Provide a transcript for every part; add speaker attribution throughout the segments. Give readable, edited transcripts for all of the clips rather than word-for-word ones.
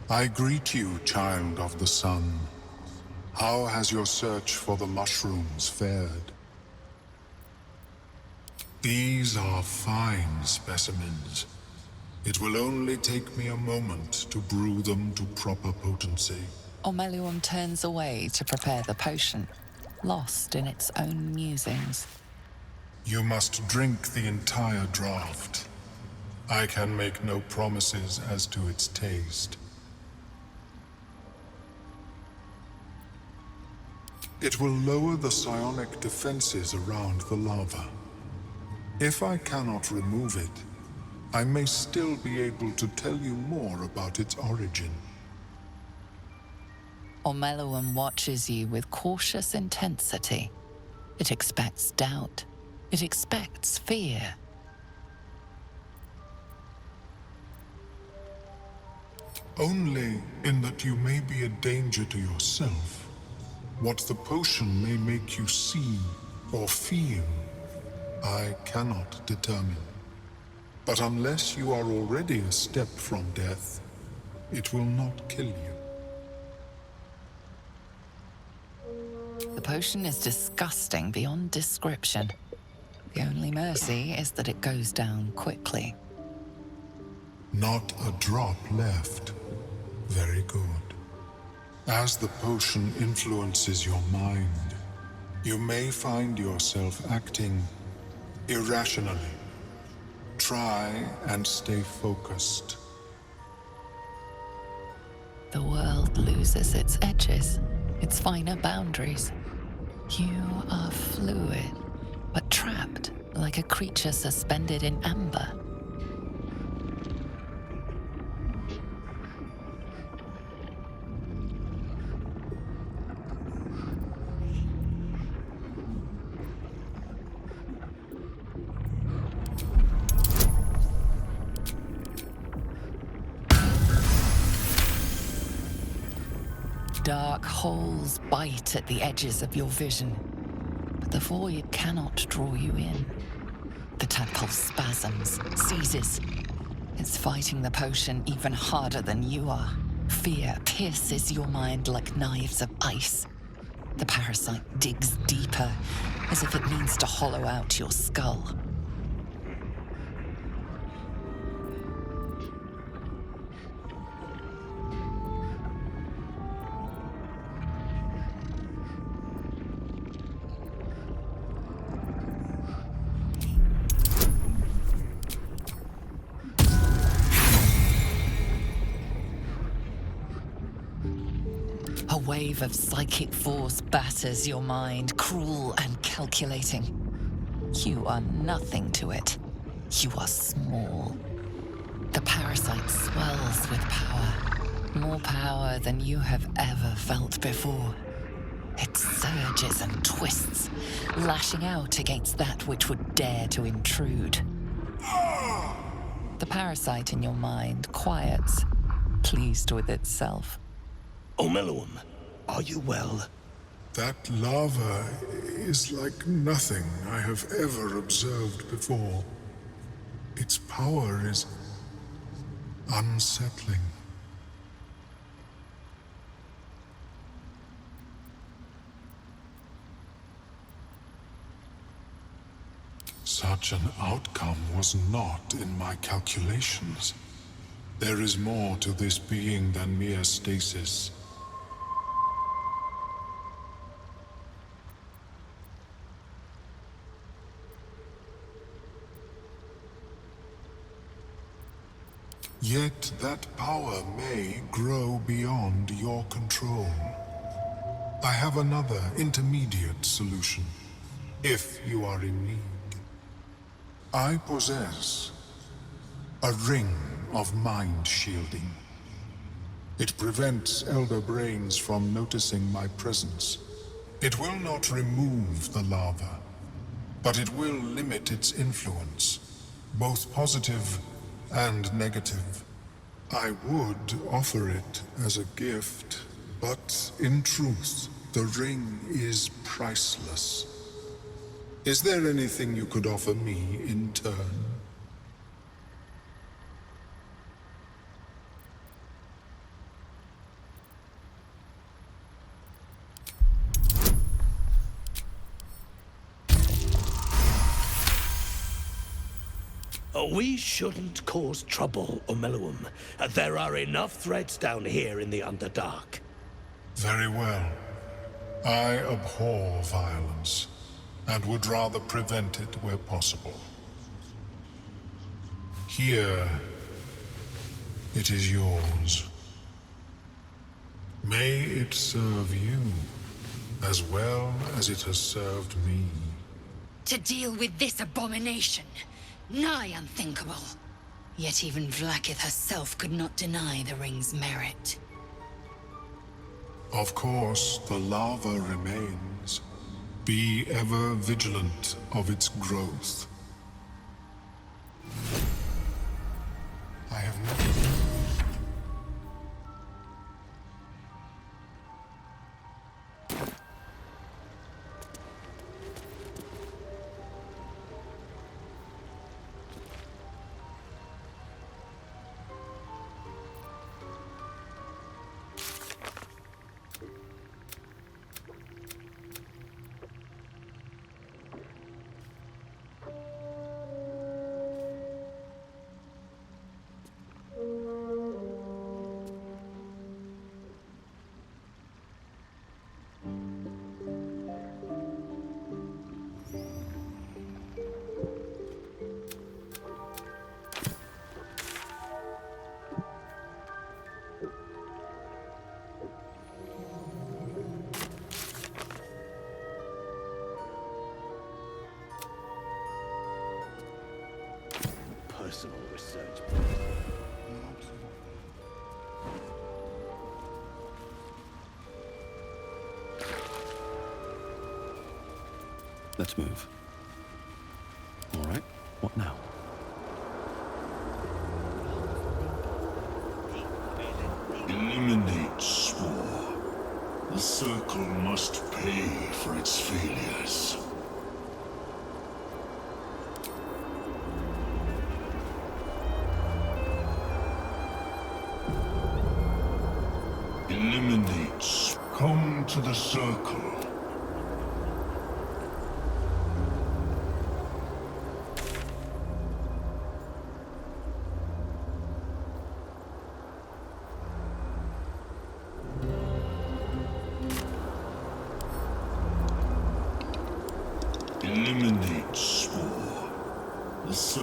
Speaker 1: I greet you, child of the sun. How has your search for the mushrooms fared? These are fine specimens. It will only take me a moment to brew them to proper potency.
Speaker 2: Omeluum turns away to prepare the potion, lost in its own musings.
Speaker 1: You must drink the entire draught. I can make no promises as to its taste. It will lower the psionic defenses around the lava. If I cannot remove it, I may still be able to tell you more about its origin.
Speaker 2: Omeluum watches you with cautious intensity. It expects doubt. It expects fear.
Speaker 1: Only in that you may be a danger to yourself. What the potion may make you see or feel, I cannot determine. But unless you are already a step from death, it will not kill you.
Speaker 2: The potion is disgusting beyond description. The only mercy is that it goes down quickly.
Speaker 1: Not a drop left. Very good. As the potion influences your mind, you may find yourself acting irrationally. Try and stay focused.
Speaker 2: The world loses its edges, its finer boundaries. You are fluid, but trapped like a creature suspended in amber. Dark holes bite at the edges of your vision, but the void cannot draw you in. The tadpole spasms, seizes. It's fighting the potion even harder than you are. Fear pierces your mind like knives of ice. The parasite digs deeper, as if it needs to hollow out your skull. A wave of psychic force batters your mind, cruel and calculating. You are nothing to it. You are small. The parasite swells with power, more power than you have ever felt before. It surges and twists, lashing out against that which would dare to intrude. The parasite in your mind quiets, pleased with itself.
Speaker 3: Omeluum, are you well?
Speaker 1: That lava is like nothing I have ever observed before. Its power is unsettling. Such an outcome was not in my calculations. There is more to this being than mere stasis. Yet that power may grow beyond your control. I have another intermediate solution, if you are in need. I possess a ring of mind shielding. It prevents elder brains from noticing my presence. It will not remove the lava, but it will limit its influence, both positive and negative. I would offer it as a gift, but in truth, the ring is priceless. Is there anything you could offer me in turn?
Speaker 3: We shouldn't cause trouble, Omeluum. There are enough threats down here in the Underdark.
Speaker 1: Very well. I abhor violence, and would rather prevent it where possible. Here, it is yours. May it serve you, as well as it has served me.
Speaker 4: To deal with this abomination, nigh unthinkable. Yet even Vlaakith herself could not deny the ring's merit.
Speaker 1: Of course, the lava remains. Be ever vigilant of its growth. I have never...
Speaker 3: Personal research.
Speaker 5: Let's move. All right, what now?
Speaker 1: Eliminate Spore. The Circle must pay for its failures. Eliminate. Come to the Circle. Eliminate Spore. The Circle.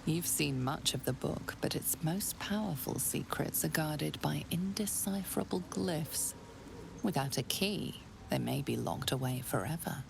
Speaker 2: You've seen much of the book, but its most powerful secrets are guarded by indecipherable glyphs. Without a key, they may be locked away forever.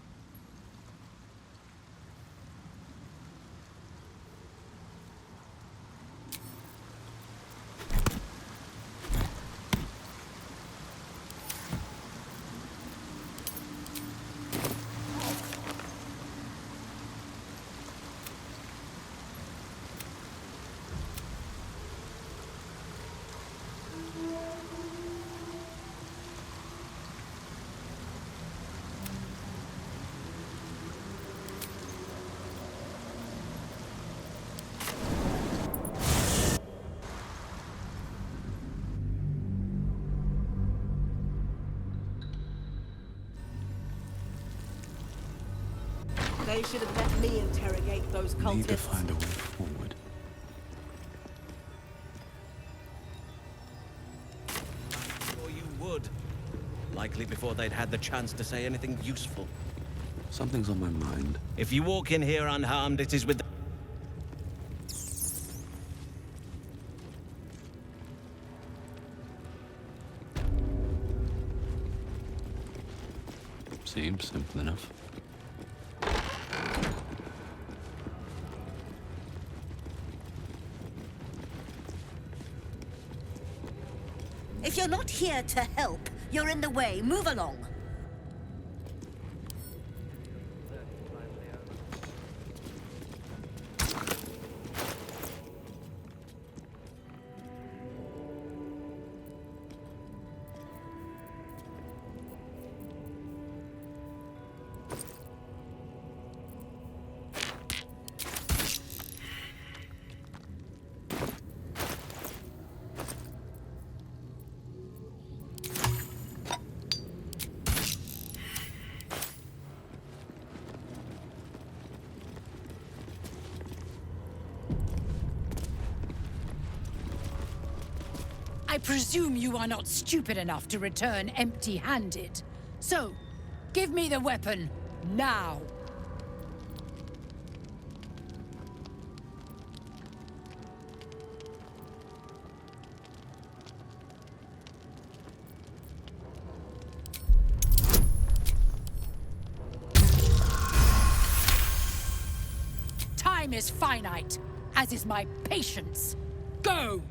Speaker 6: They should have let me interrogate those cultists.
Speaker 5: Need to find a way forward.
Speaker 3: Or you would. Likely before they'd had the chance to say anything useful.
Speaker 5: Something's on my mind.
Speaker 3: If you walk in here unharmed, it is with the...
Speaker 5: Seems simple enough.
Speaker 6: If you're not here to help, you're in the way. Move along.
Speaker 4: I presume you are not stupid enough to return empty-handed. So, give me the weapon, now! Time is finite, as is my patience. Go!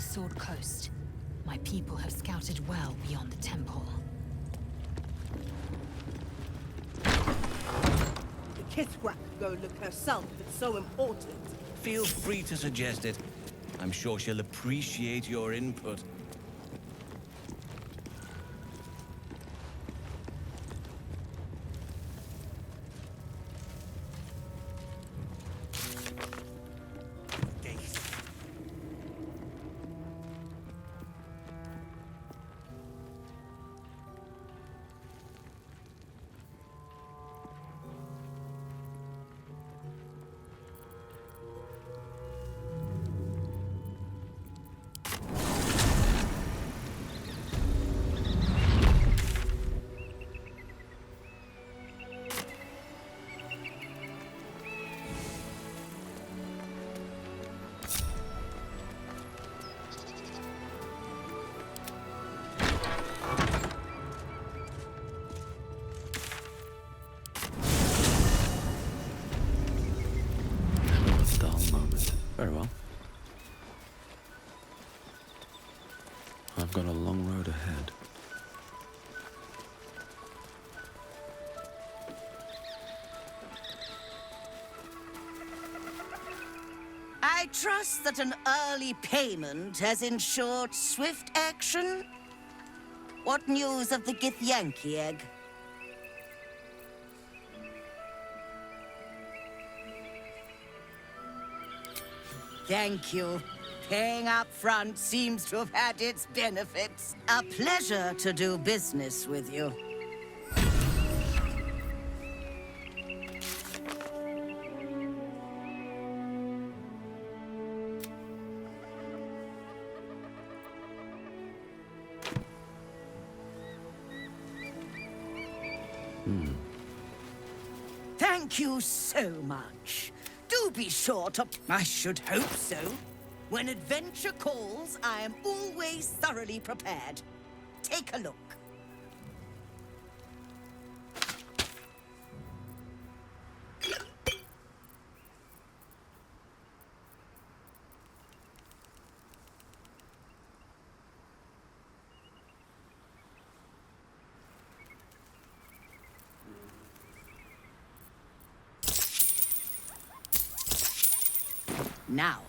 Speaker 4: Sword Coast. My people have scouted well beyond the temple.
Speaker 6: The Kithrak could go look herself if it's so important.
Speaker 3: Feel free to suggest it. I'm sure she'll appreciate your input.
Speaker 5: Very well. I've got a long road ahead.
Speaker 6: I trust that an early payment has ensured swift action? What news of the Githyanki egg? Thank you. Paying up front seems to have had its benefits. A pleasure to do business with you. Thank you so much. Do be sure to... I should hope so. When adventure calls, I am always thoroughly prepared. Take a look. Now.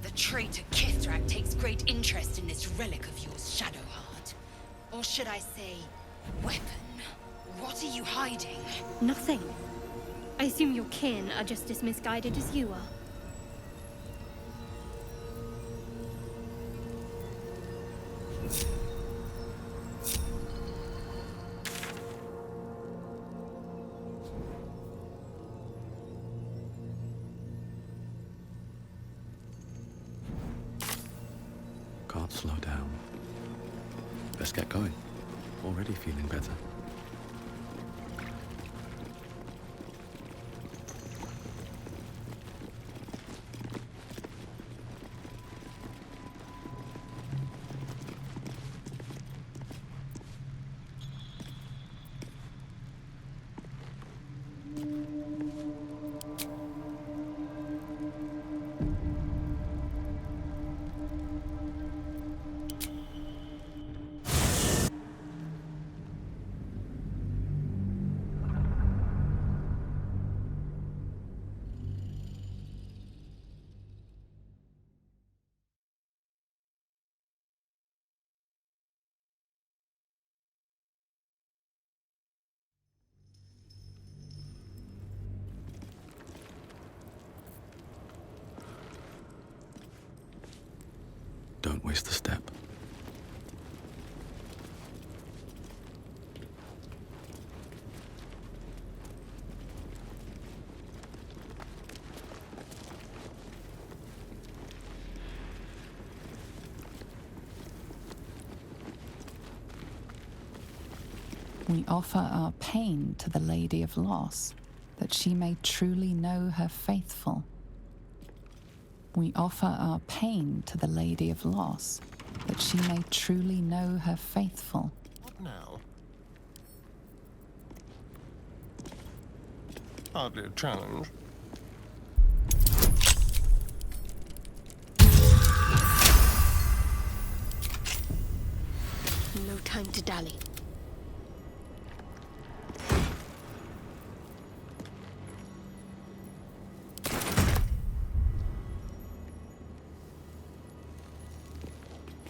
Speaker 4: The traitor Kithrak takes great interest in this relic of yours, Shadowheart. Or should I say, weapon? What are you hiding?
Speaker 7: Nothing. I assume your kin are just as misguided as you are.
Speaker 5: Can't slow down. Let's get going. Already feeling better. Don't waste a step.
Speaker 2: We offer our pain to the Lady of Loss, that she may truly know her faithful. We offer our pain to the Lady of Loss, that she may truly know her faithful.
Speaker 8: What now? Hardly a challenge.
Speaker 7: No time to dally.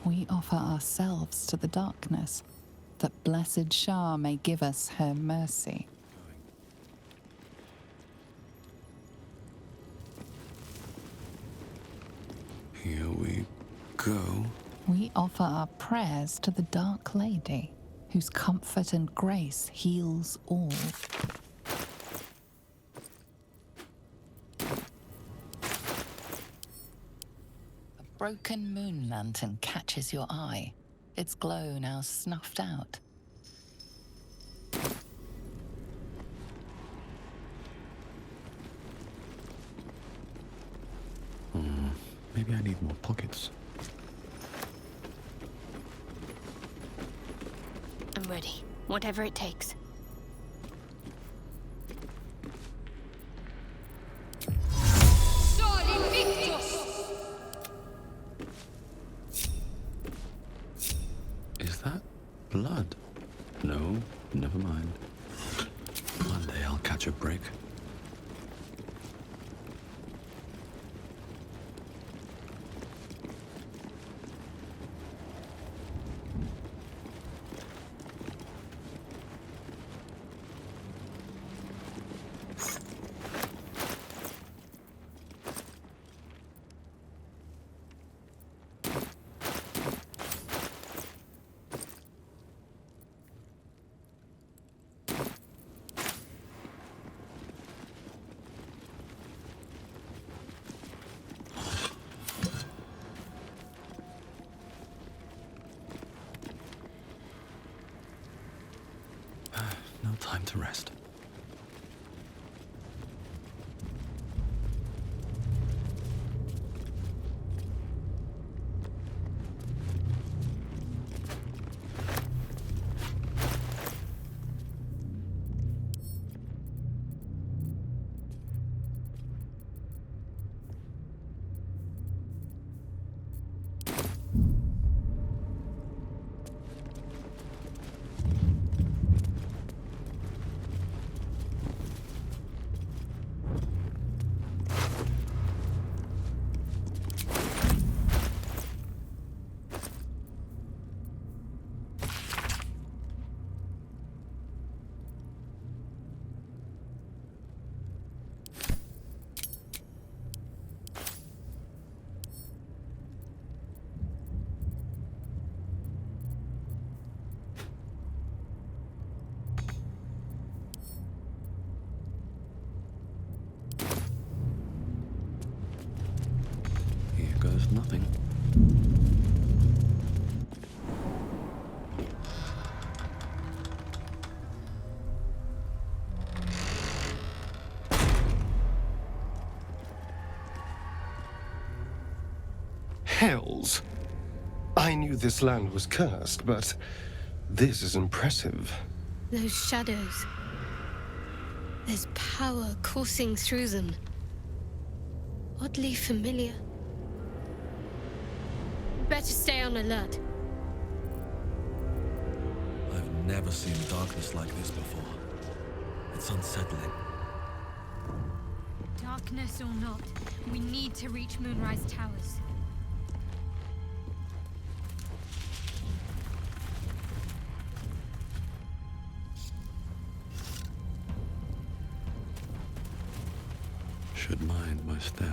Speaker 2: We offer ourselves to the darkness, that blessed Shah may give us her mercy.
Speaker 5: Here we go.
Speaker 2: We offer our prayers to the Dark Lady, whose comfort and grace heals all. A broken moon lantern catches your eye, its glow now snuffed out.
Speaker 5: Maybe I need more pockets.
Speaker 7: I'm ready. Whatever it takes.
Speaker 5: Is that blood? No, never mind. One day I'll catch a break. No time to rest. Here goes nothing.
Speaker 8: Hells. I knew this land was cursed, but this is impressive.
Speaker 7: Those shadows. There's power coursing through them. Oddly familiar. Better stay on alert.
Speaker 9: I've never seen darkness like this before. It's unsettling.
Speaker 7: Darkness or not, we need to reach Moonrise Towers.
Speaker 5: Should mind my step.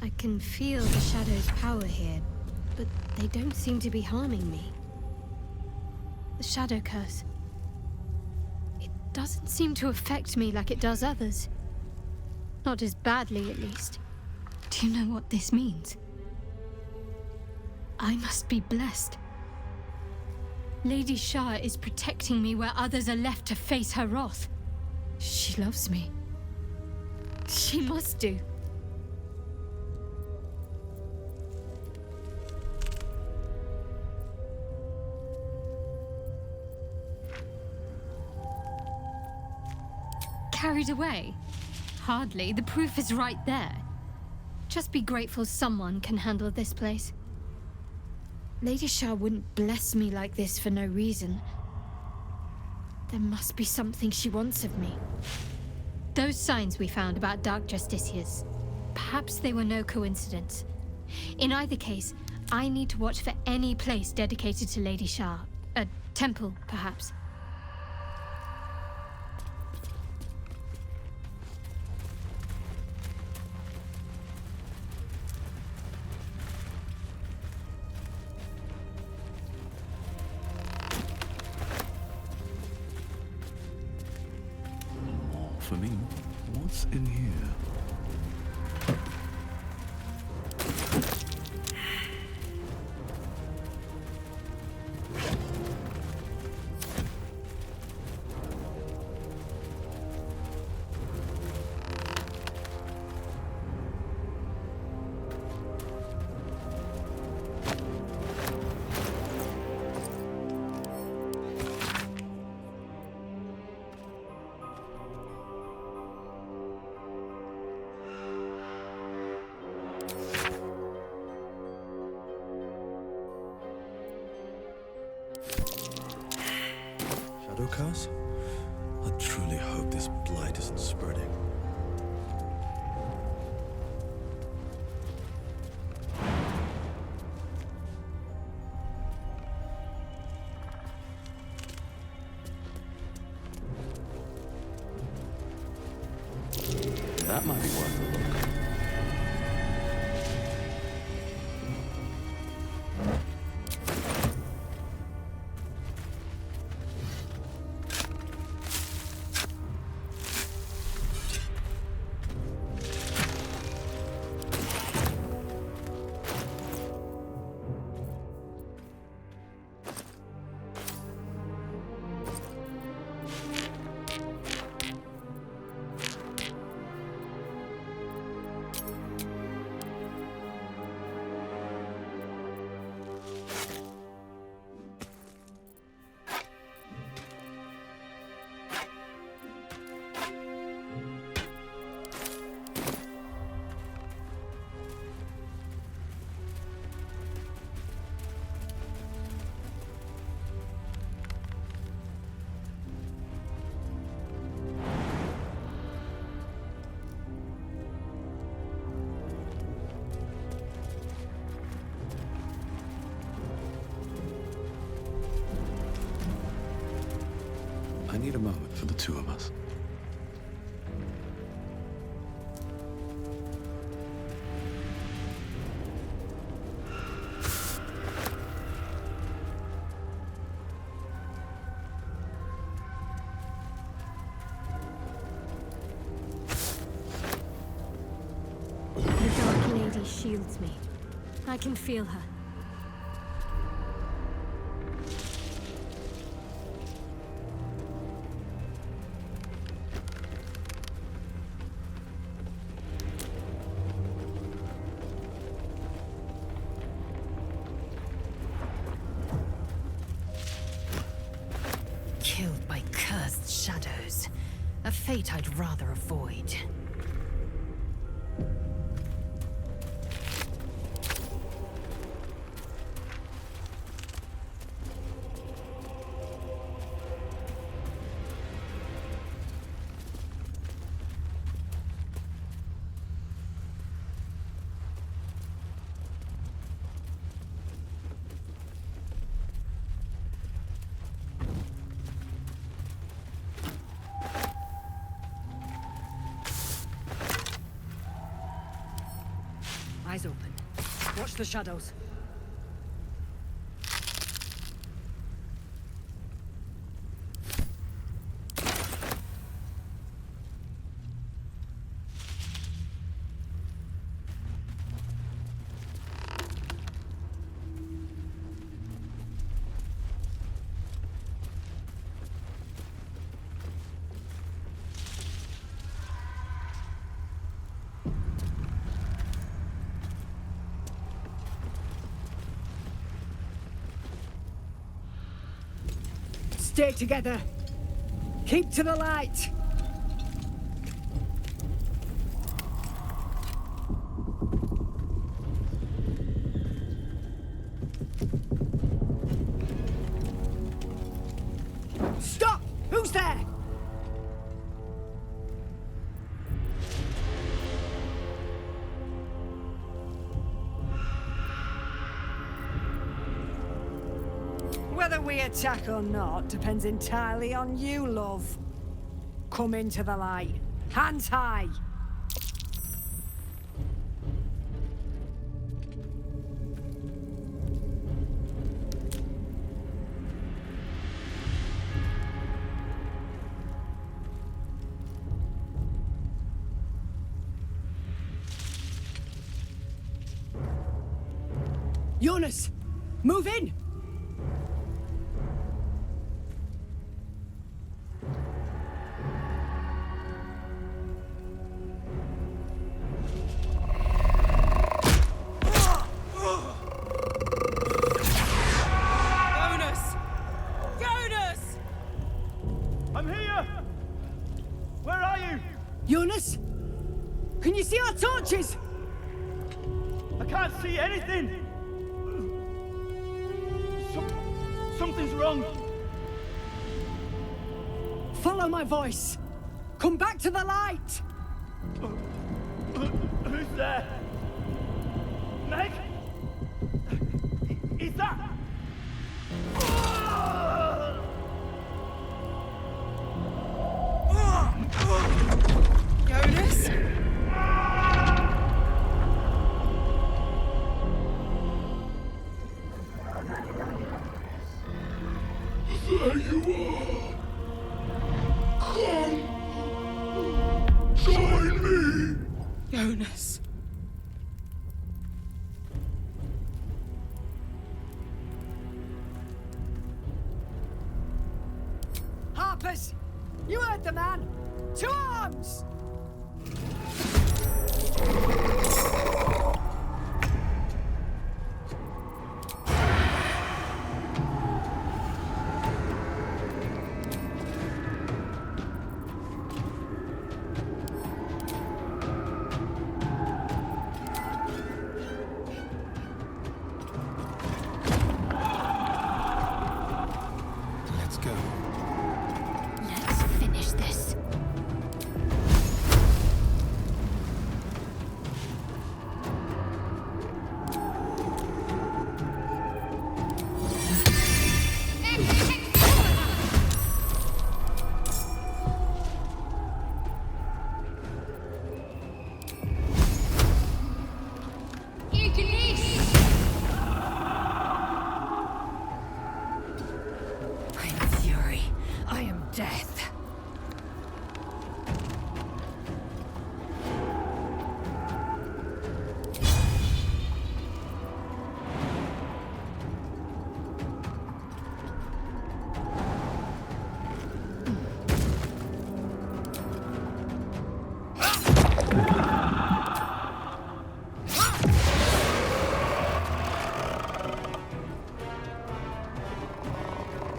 Speaker 7: I can feel the shadow's power here, but they don't seem to be harming me. The shadow curse. It doesn't seem to affect me like it does others. Not as badly, at least. Do you know what this means? I must be blessed. Lady Shah is protecting me where others are left to face her wrath. She loves me. She must do. Carried away? Hardly. The proof is right there. Just be grateful someone can handle this place. Lady Shah wouldn't bless me like this for no reason. There must be something she wants of me. Those signs we found about Dark Justiciars, perhaps they were no coincidence. In either case, I need to watch for any place dedicated to Lady Shah. A temple, perhaps.
Speaker 5: For me, what's in here?
Speaker 9: Shadow curse? I truly hope this blight isn't spreading.
Speaker 5: That might be worth a look. I need a moment for the two of us.
Speaker 7: The Dark Lady shields me. I can feel her.
Speaker 4: Killed by cursed shadows. A fate I'd rather avoid.
Speaker 6: Eyes open. Watch the shadows. stay together. Keep to the light. Stop! Who's there? Whether we attack or not depends entirely on you, love. Come into the light. Hands high. Jonas, move in! Jonas? Can you see our torches?
Speaker 10: I can't see anything! Something's wrong!
Speaker 6: Follow my voice! Come back to the light!
Speaker 10: Who's there? Meg? Is that...
Speaker 6: Jonas?
Speaker 1: There you are. Come. Join me.
Speaker 6: Jonas. Harpers! You heard the man! To arms!
Speaker 1: Let's go.
Speaker 4: Let's finish this. I am fury. I am death.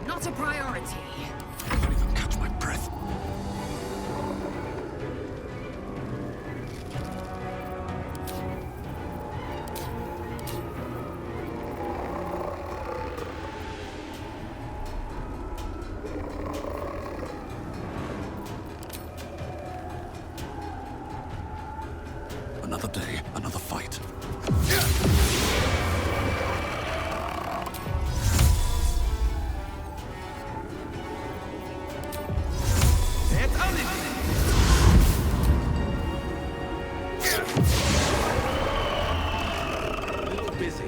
Speaker 4: Not a priority.
Speaker 1: I can't even catch my breath.
Speaker 5: Another day, another fight.
Speaker 3: A little busy.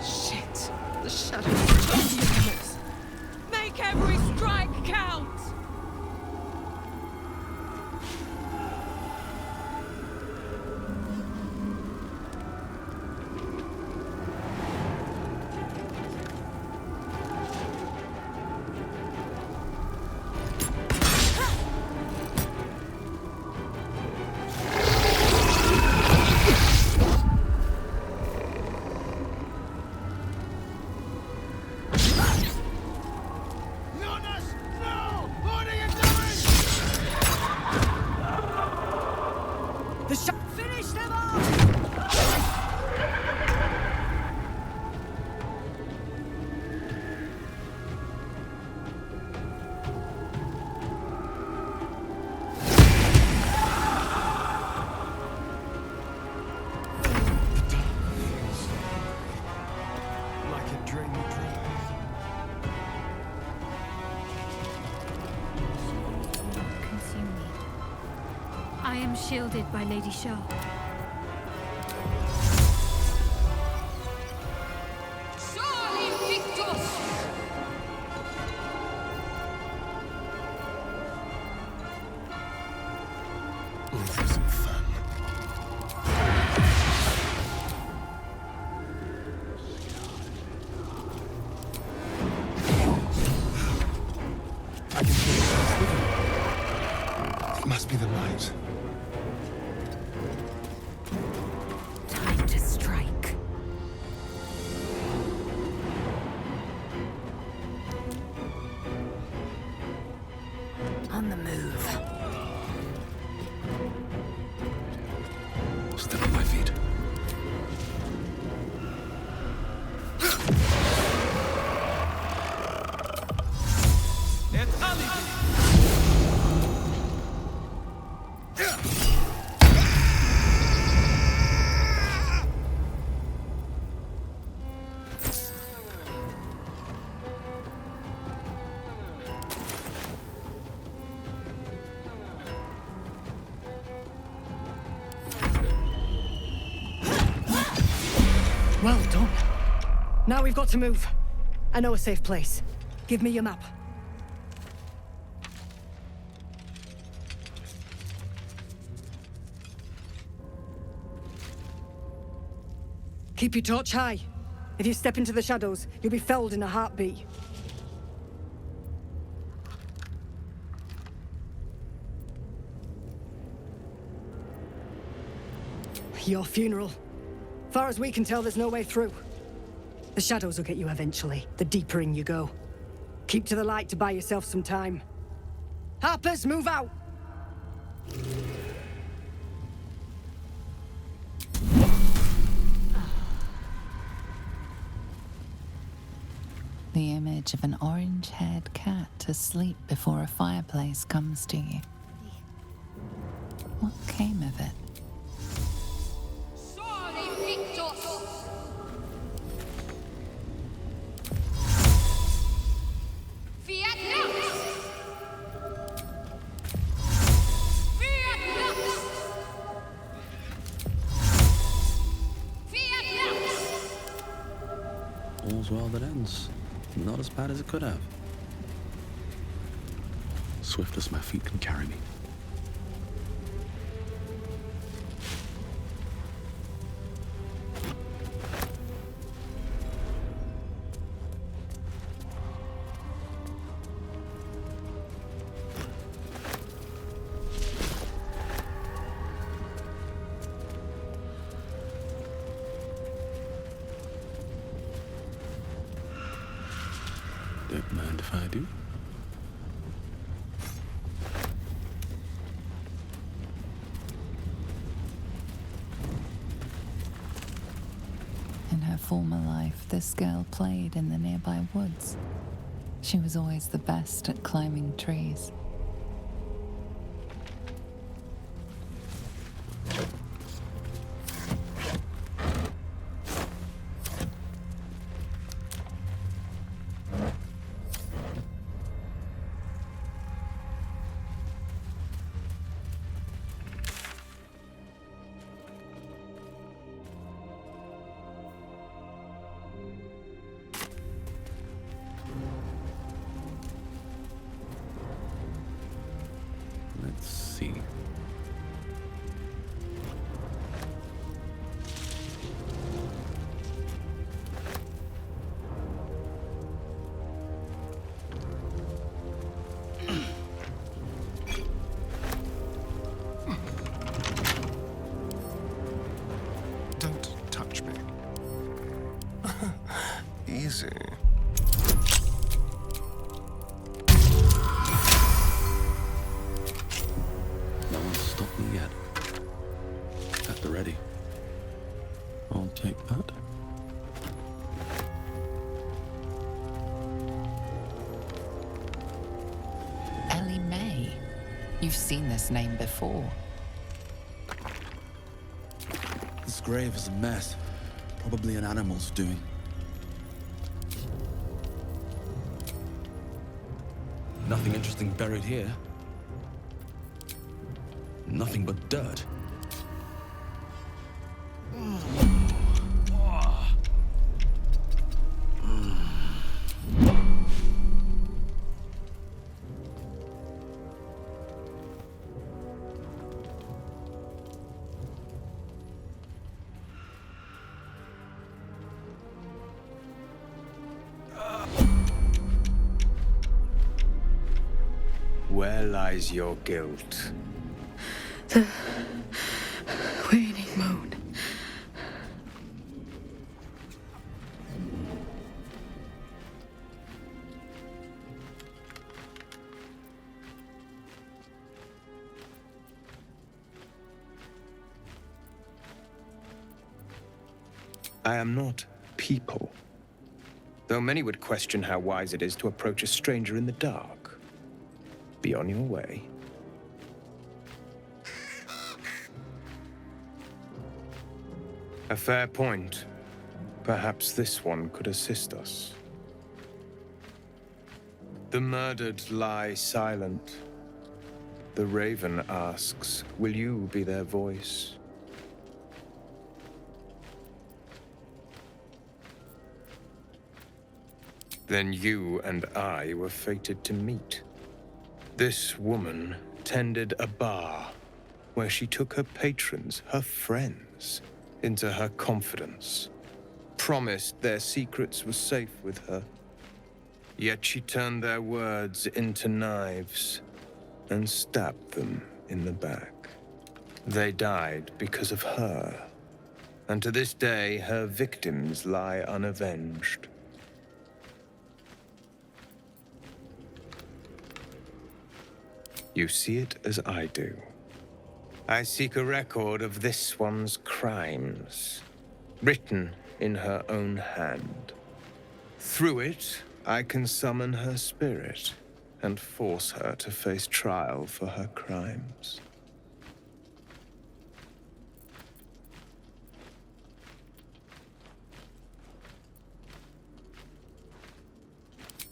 Speaker 6: Shit! The shadow is Make every strike count!
Speaker 8: drain the dreams.
Speaker 7: Consume me. I am shielded by Lady Shah.
Speaker 8: Must be the light.
Speaker 6: Time to strike. On the move.
Speaker 5: Step on my feet.
Speaker 6: Well done. Now we've got to move. I know a safe place. Give me your map. Keep your torch high. If you step into the shadows, you'll be felled in a heartbeat. Your funeral. Far as we can tell, there's no way through. The shadows will get you eventually, the deeper in you go. Keep to the light to buy yourself some time. Harpers, move out!
Speaker 2: The image of an orange-haired cat asleep before a fireplace comes to you. What came of it?
Speaker 5: All's well that ends. Not as bad as it could have. Swift as my feet can carry me. Don't mind if I do.
Speaker 2: In her former life, this girl played in the nearby woods. She was always the best at climbing trees.
Speaker 5: Let's see.
Speaker 8: Don't touch me. Easy.
Speaker 5: No one's stopped me yet. At the ready. I'll take that.
Speaker 2: Ellie May. You've seen this name before.
Speaker 9: This grave is a mess. Probably an animal's doing. Nothing interesting buried here. Nothing but dirt.
Speaker 11: Where lies your guilt?
Speaker 12: The waning moon.
Speaker 11: I am not people. Though many would question how wise it is to approach a stranger in the dark. Be on your way. A fair point. Perhaps this one could assist us. The murdered lie silent. The raven asks, will you be their voice? Then you and I were fated to meet. This woman tended a bar where she took her patrons, her friends, into her confidence, promised their secrets were safe with her. Yet she turned their words into knives and stabbed them in the back. They died because of her, and to this day her victims lie unavenged. You see it as I do. I seek a record of this one's crimes, written in her own hand. Through it, I can summon her spirit and force her to face trial for her crimes.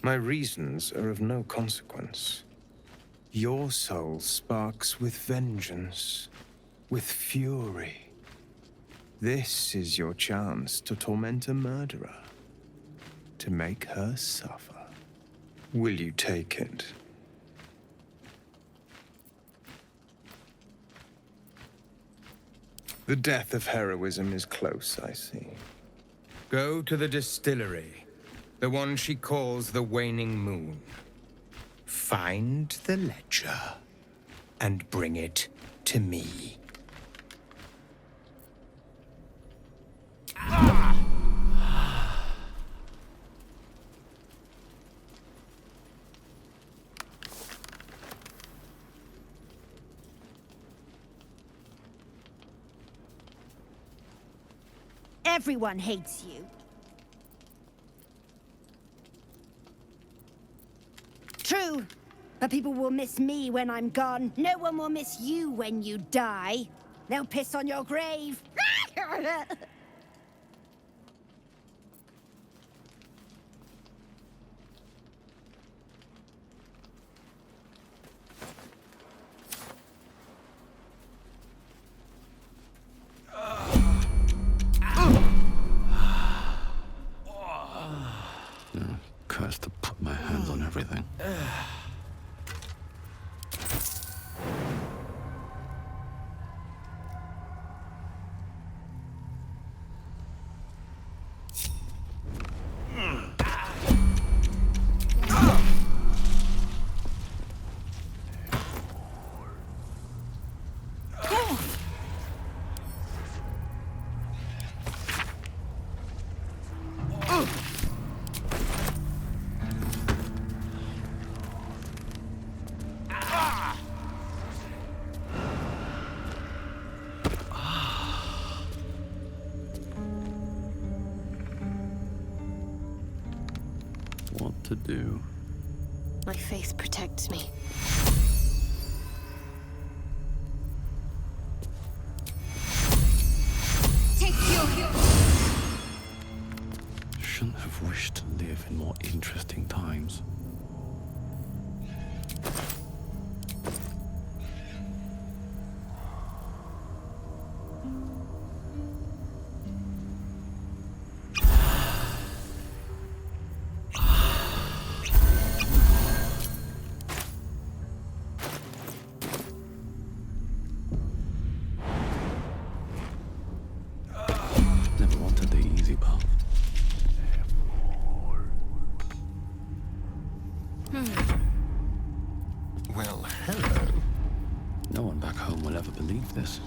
Speaker 11: My reasons are of no consequence. Your soul sparks with vengeance, with fury. This is your chance to torment a murderer, to make her suffer. Will you take it? The death of heroism is close, I see. Go to the distillery, the one she calls the Waning Moon. Find the ledger and bring it to me.
Speaker 13: Everyone hates you. True, but people will miss me when I'm gone. No one will miss you when you die. They'll piss on your grave.
Speaker 5: Curse to put my hands on everything. What to do?
Speaker 7: My faith protects me.
Speaker 5: Shouldn't have wished to live in more interesting times. believe this.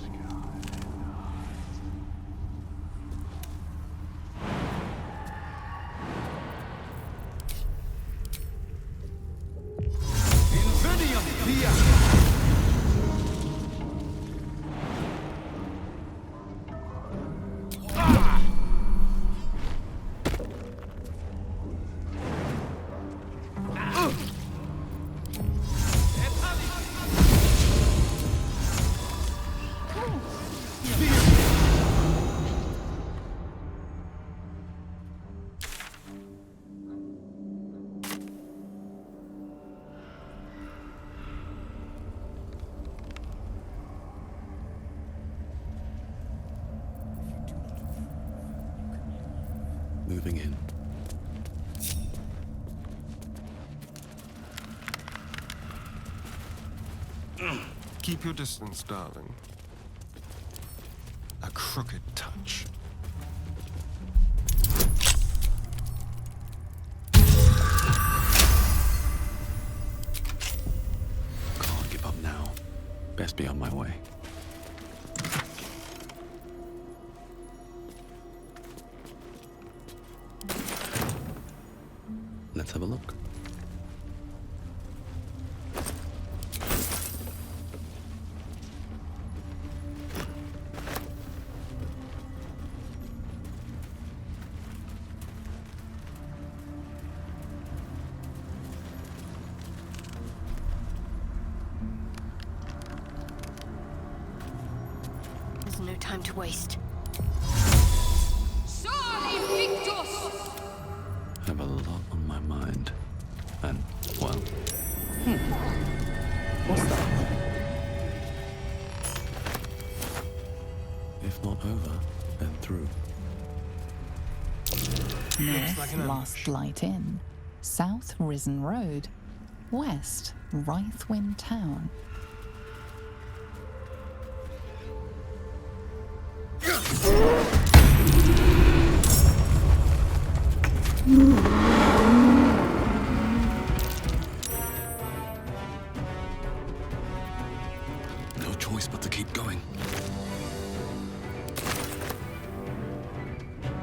Speaker 5: Moving in.
Speaker 8: Keep your distance, darling. A crooked touch.
Speaker 5: Can't give up now. Best be on my way. Let's have a look.
Speaker 7: There's no time to waste.
Speaker 5: Have a lot on my mind. And, well...
Speaker 2: What's that?
Speaker 5: If not over, then through.
Speaker 2: North, Last Light Inn. South, Risen Road. West, Rythwin Town.
Speaker 5: No choice but to keep going.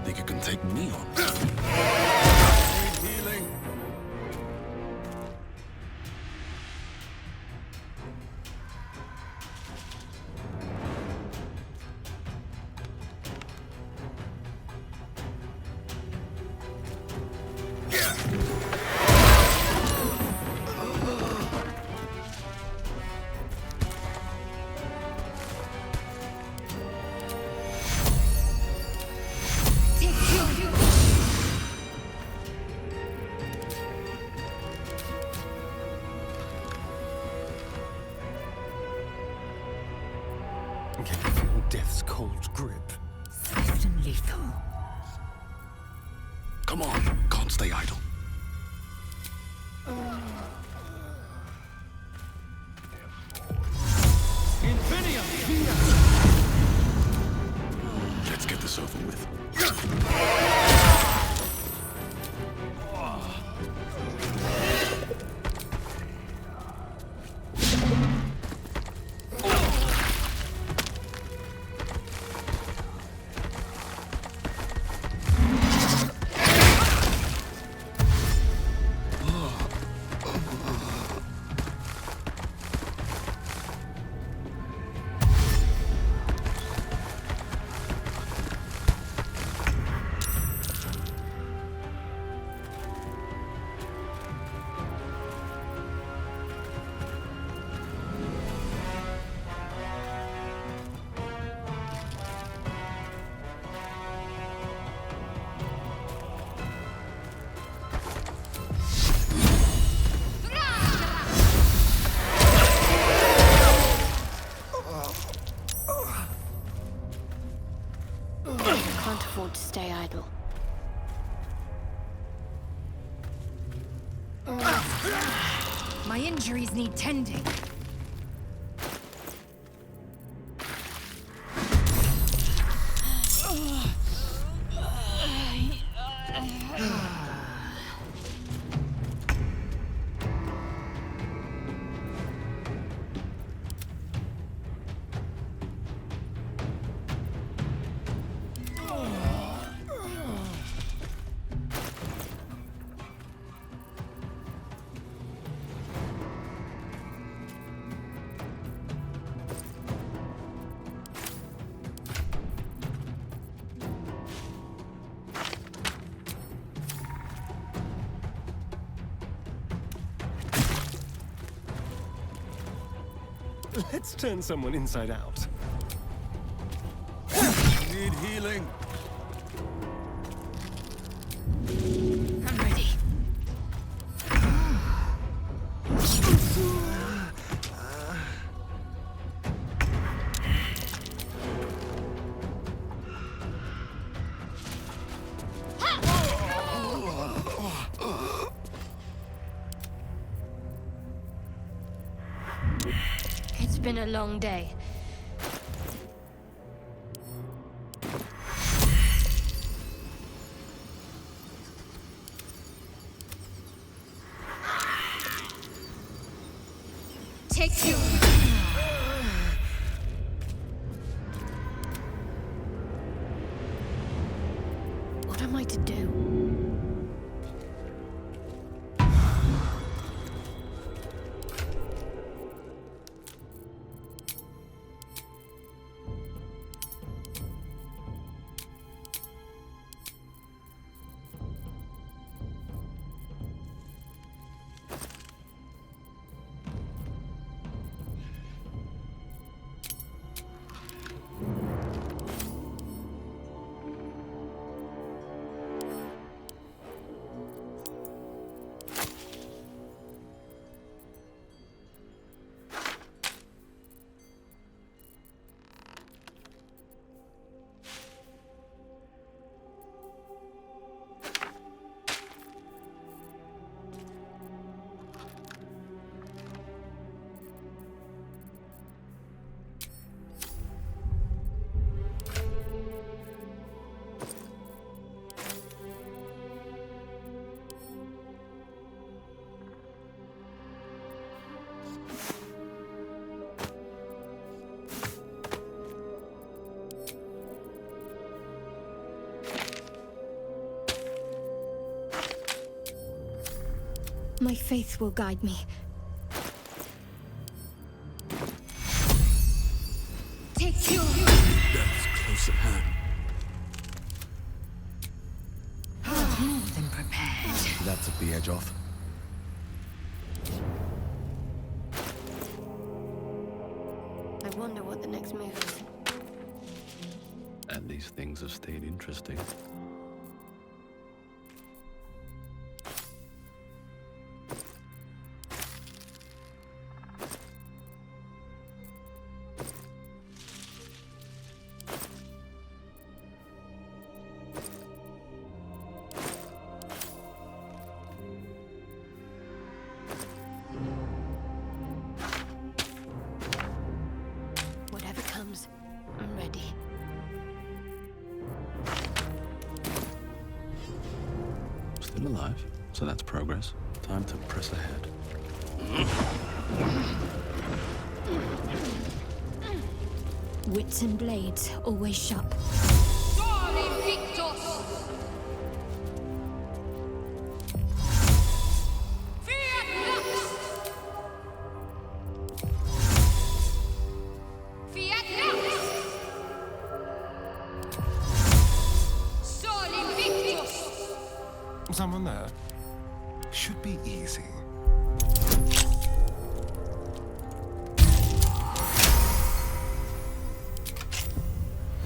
Speaker 5: Think you can take me on?
Speaker 8: Healing. Can you feel death's cold grip?
Speaker 2: Swift and lethal.
Speaker 5: Come on, can't stay idle. Let's get this over with.
Speaker 7: Can't afford to stay idle.
Speaker 4: My injuries need tending.
Speaker 8: Let's turn someone inside out.
Speaker 9: Need healing.
Speaker 4: I'm ready.
Speaker 7: It's been a long day.
Speaker 4: Take you.
Speaker 7: What am I to do? My faith will guide me.
Speaker 4: Take you.
Speaker 9: Death's close at hand.
Speaker 4: More than prepared.
Speaker 9: That took the edge off.
Speaker 7: I wonder what the next move is.
Speaker 5: And these things have stayed interesting.
Speaker 7: Whatever comes, I'm ready.
Speaker 5: Still alive, so that's progress. Time to press ahead.
Speaker 7: Wits and blades, always sharp.
Speaker 8: Someone there? Should be easy.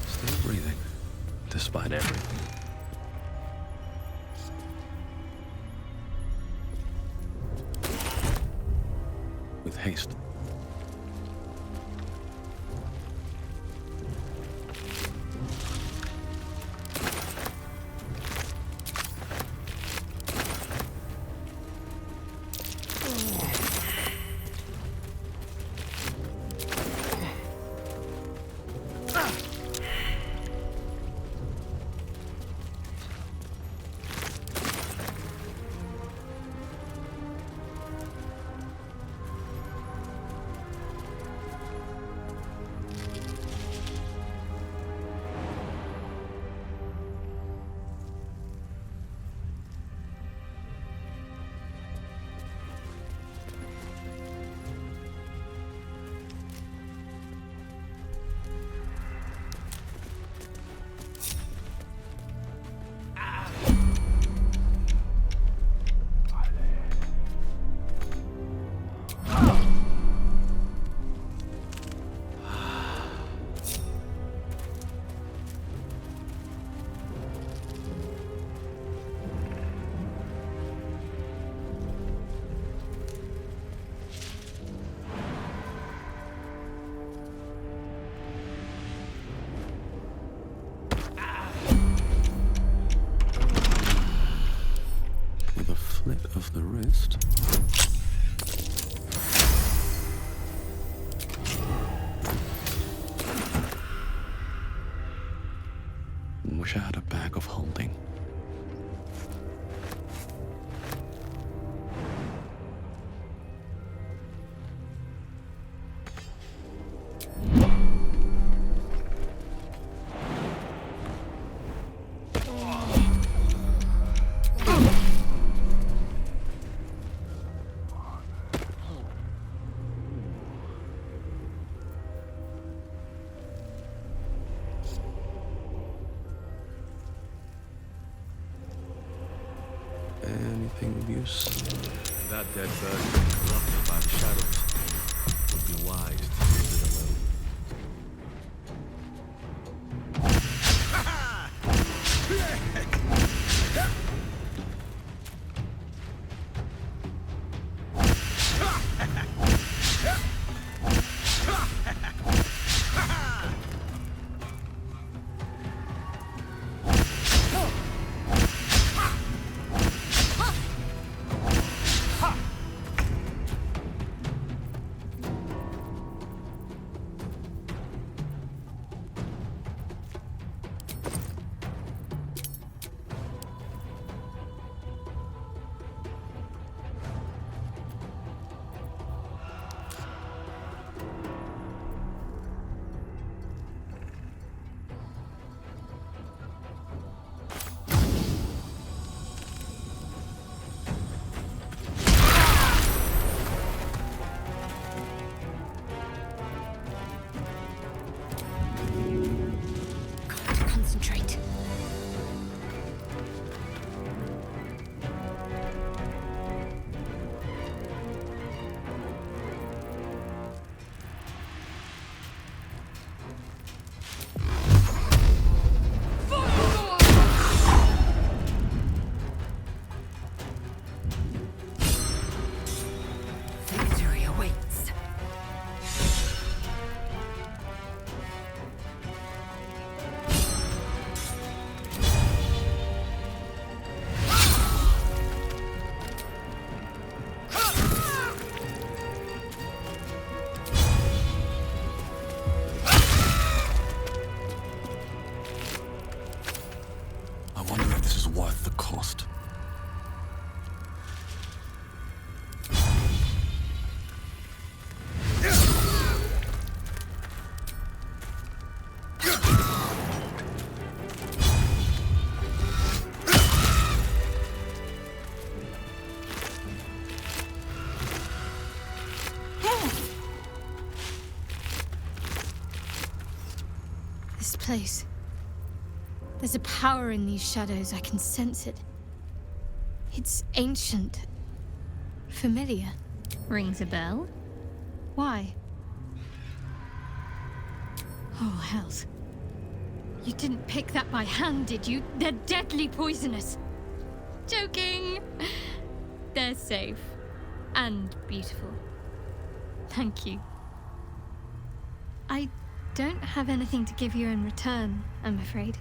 Speaker 5: Still breathing, despite everything. With haste. with a flit of the wrist. Wish I had a bag of holding. Anything of use?
Speaker 9: That dead bird is corrupted by the shadows. Would be wise to leave it alone.
Speaker 4: Concentrate. Victory awaits.
Speaker 5: I wonder if this is worth the cost.
Speaker 7: This place. There's a power in these shadows, I can sense it. It's ancient. Familiar. Rings a bell? Why? Oh, hells. You didn't pick that by hand, did you? They're deadly poisonous. Joking! They're safe. And beautiful. Thank you. I don't have anything to give you in return, I'm afraid.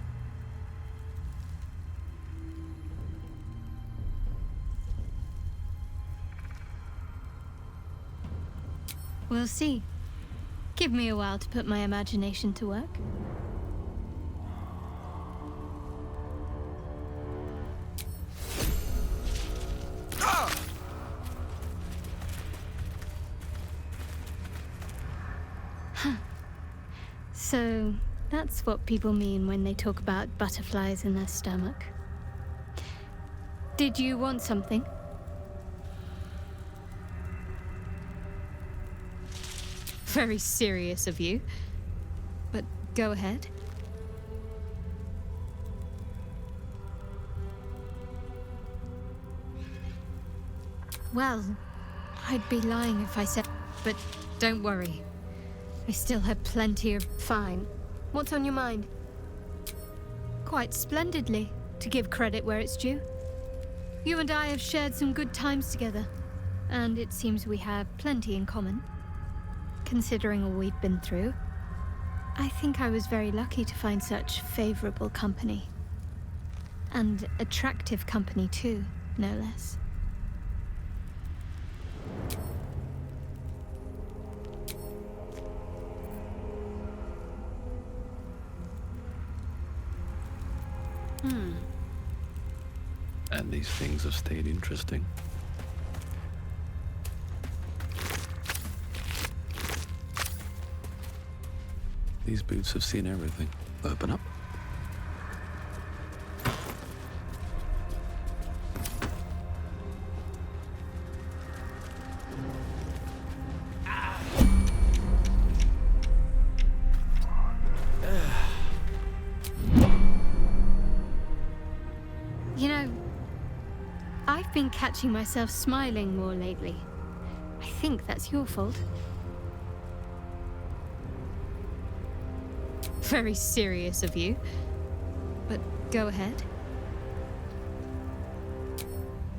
Speaker 7: We'll see. Give me a while to put my imagination to work. Huh. So, that's what people mean when they talk about butterflies in their stomach. Did you want something? Very serious of you. But go ahead. Well, I'd be lying if I said... But don't worry. I still have plenty of... Fine. What's on your mind? Quite splendidly, to give credit where it's due. You and I have shared some good times together, and it seems we have plenty in common. Considering all we've been through, I think I was very lucky to find such favorable company. And attractive company, too. no less.
Speaker 5: And these things have stayed interesting. These boots have seen everything. Open up.
Speaker 7: You know, I've been catching myself smiling more lately. I think that's your fault. Very serious of you, but go ahead.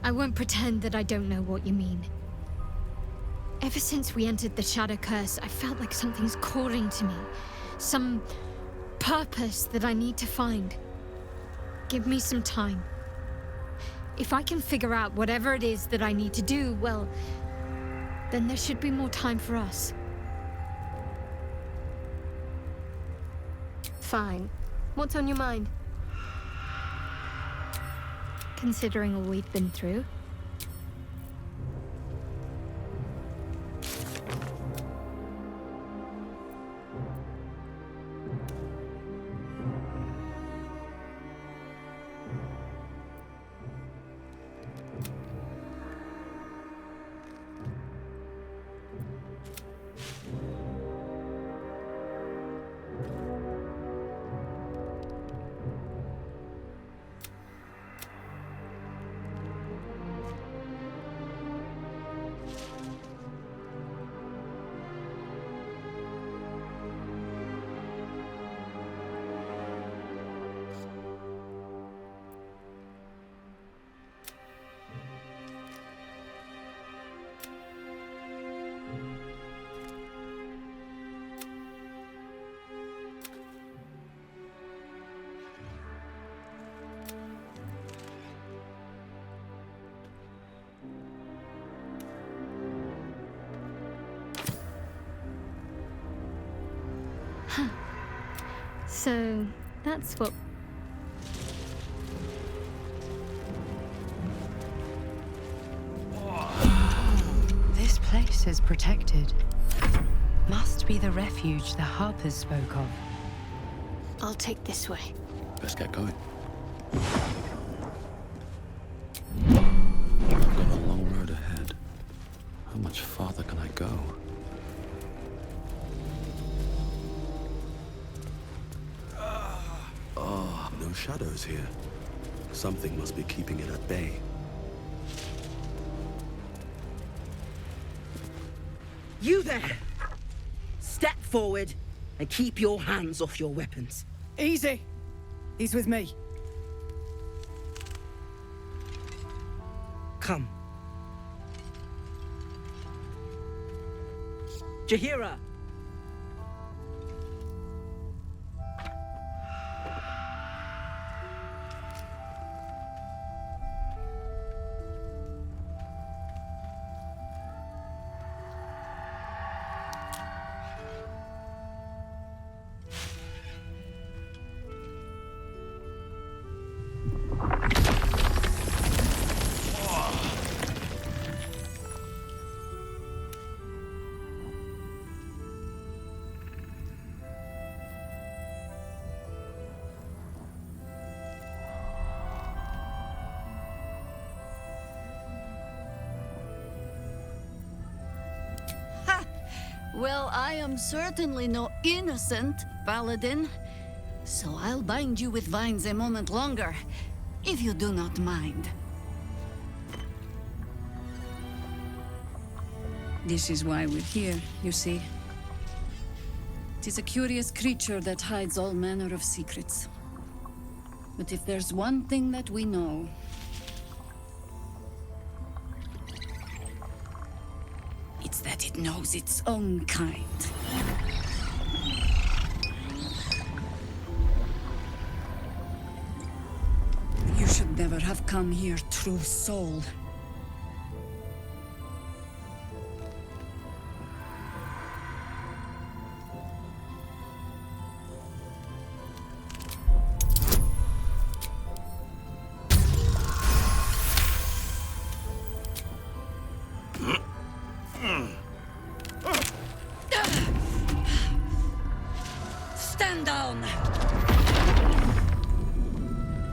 Speaker 7: I won't pretend that I don't know what you mean. Ever since we entered the Shadow Curse, I felt like something's calling to me. Some purpose that I need to find. Give me some time. If I can figure out whatever it is that I need to do, well, then there should be more time for us. Fine. What's on your mind? Considering all we've been through. So, that's what...
Speaker 14: This place is protected. Must be the refuge the Harpers spoke of.
Speaker 7: I'll take this way.
Speaker 5: Let's get going. I've got a long road ahead. How much farther can I go?
Speaker 3: No shadows here. Something must be keeping it at bay.
Speaker 15: You there! Step forward and keep your hands off your weapons.
Speaker 6: Easy. He's with me.
Speaker 15: Come. Jahira!
Speaker 16: Well, I am certainly no innocent, Paladin. So I'll bind you with vines a moment longer, if you do not mind. This is why we're here, you see. 'Tis a curious creature that hides all manner of secrets. But if there's one thing that we know, it's that it knows its own kind. You should never have come here, true soul. Stand down!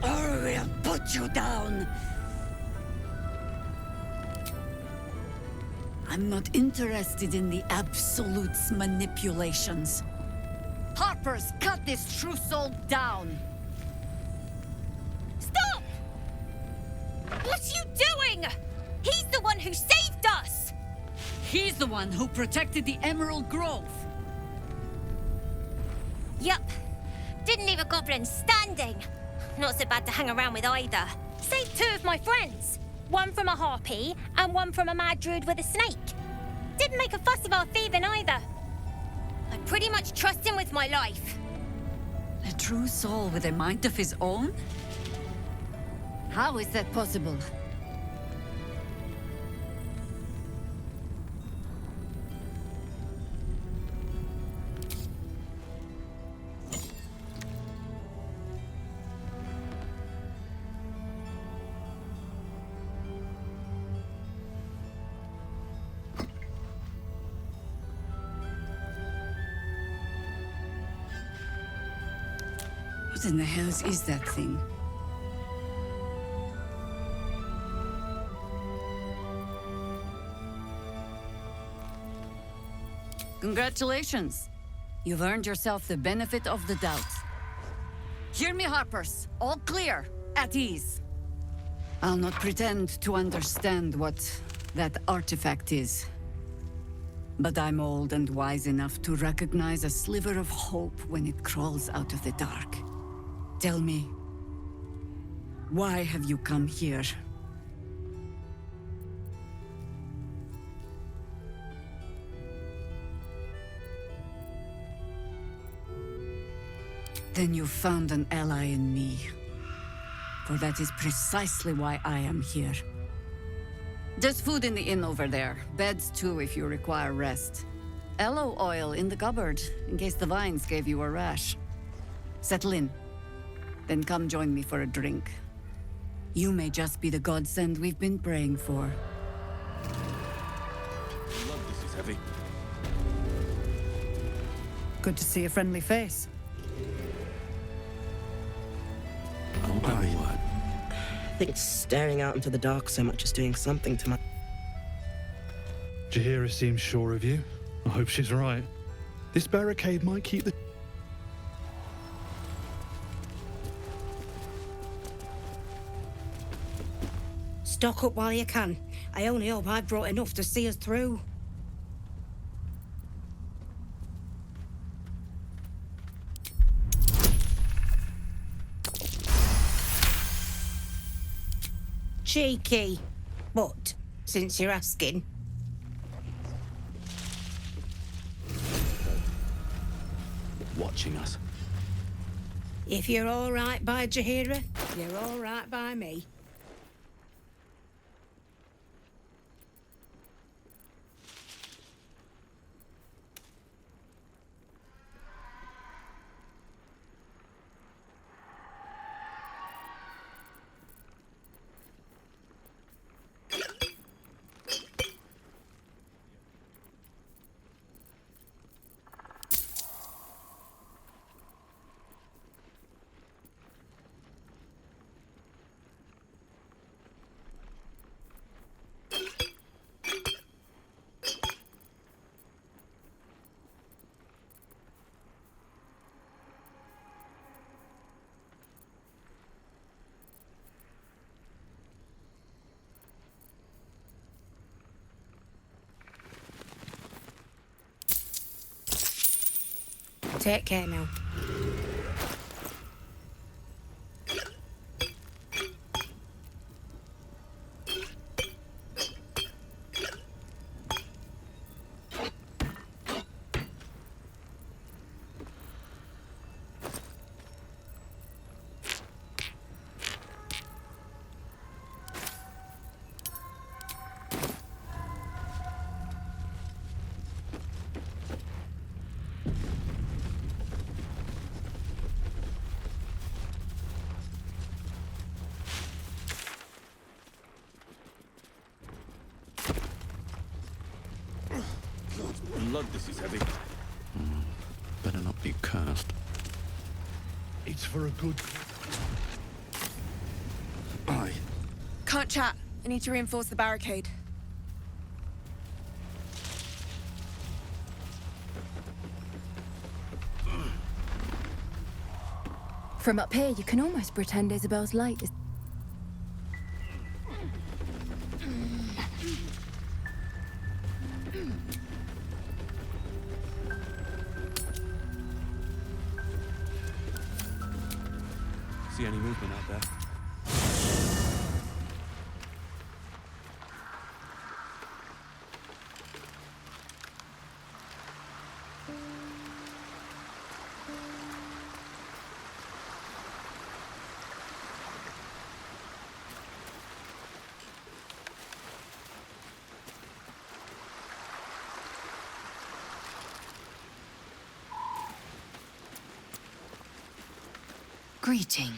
Speaker 16: Or we'll put you down! I'm not interested in the Absolute's manipulations. Harpers, cut this true soul down!
Speaker 17: Stop! What are you doing? He's the one who saved us!
Speaker 16: He's the one who protected the Emerald Grove.
Speaker 17: Yup. Didn't leave a goblin standing. Not so bad to hang around with either. Saved 2 of my friends. One from a harpy and one from a mad druid with a snake. Didn't make a fuss of our thieving either. I pretty much trust him with my life.
Speaker 16: A true soul with a mind of his own? How is that possible? What in the hells is that thing? Congratulations! You've earned yourself the benefit of the doubt. Hear me, Harpers. All clear. At ease. I'll not pretend to understand what that artifact is. But I'm old and wise enough to recognize a sliver of hope when it crawls out of the dark. Tell me, why have you come here? Then you found an ally in me. For that is precisely why I am here. There's food in the inn over there. Beds too if you require rest. Aloe oil in the cupboard, in case the vines gave you a rash. Settle in. Then come join me for a drink. You may just be the godsend we've been praying for.
Speaker 9: Love this is heavy.
Speaker 6: Good to see a friendly face.
Speaker 15: I think staring out into the dark so much is doing something to my...
Speaker 18: Jaheira seems sure of you. I hope she's right. This barricade might keep the...
Speaker 13: Stock up while you can. I only hope I've brought enough to see us through. Cheeky. But, since you're asking.
Speaker 5: Watching us.
Speaker 13: If you're all right by Jaheira, you're all right by me. Take care now.
Speaker 9: blood this is heavy.
Speaker 5: Better not be cursed.
Speaker 18: It's for a good...
Speaker 5: Aye.
Speaker 19: Can't chat. I need to reinforce the barricade.
Speaker 20: From up here, you can almost pretend Isabel's light is...
Speaker 9: See any movement out there?
Speaker 4: Greeting.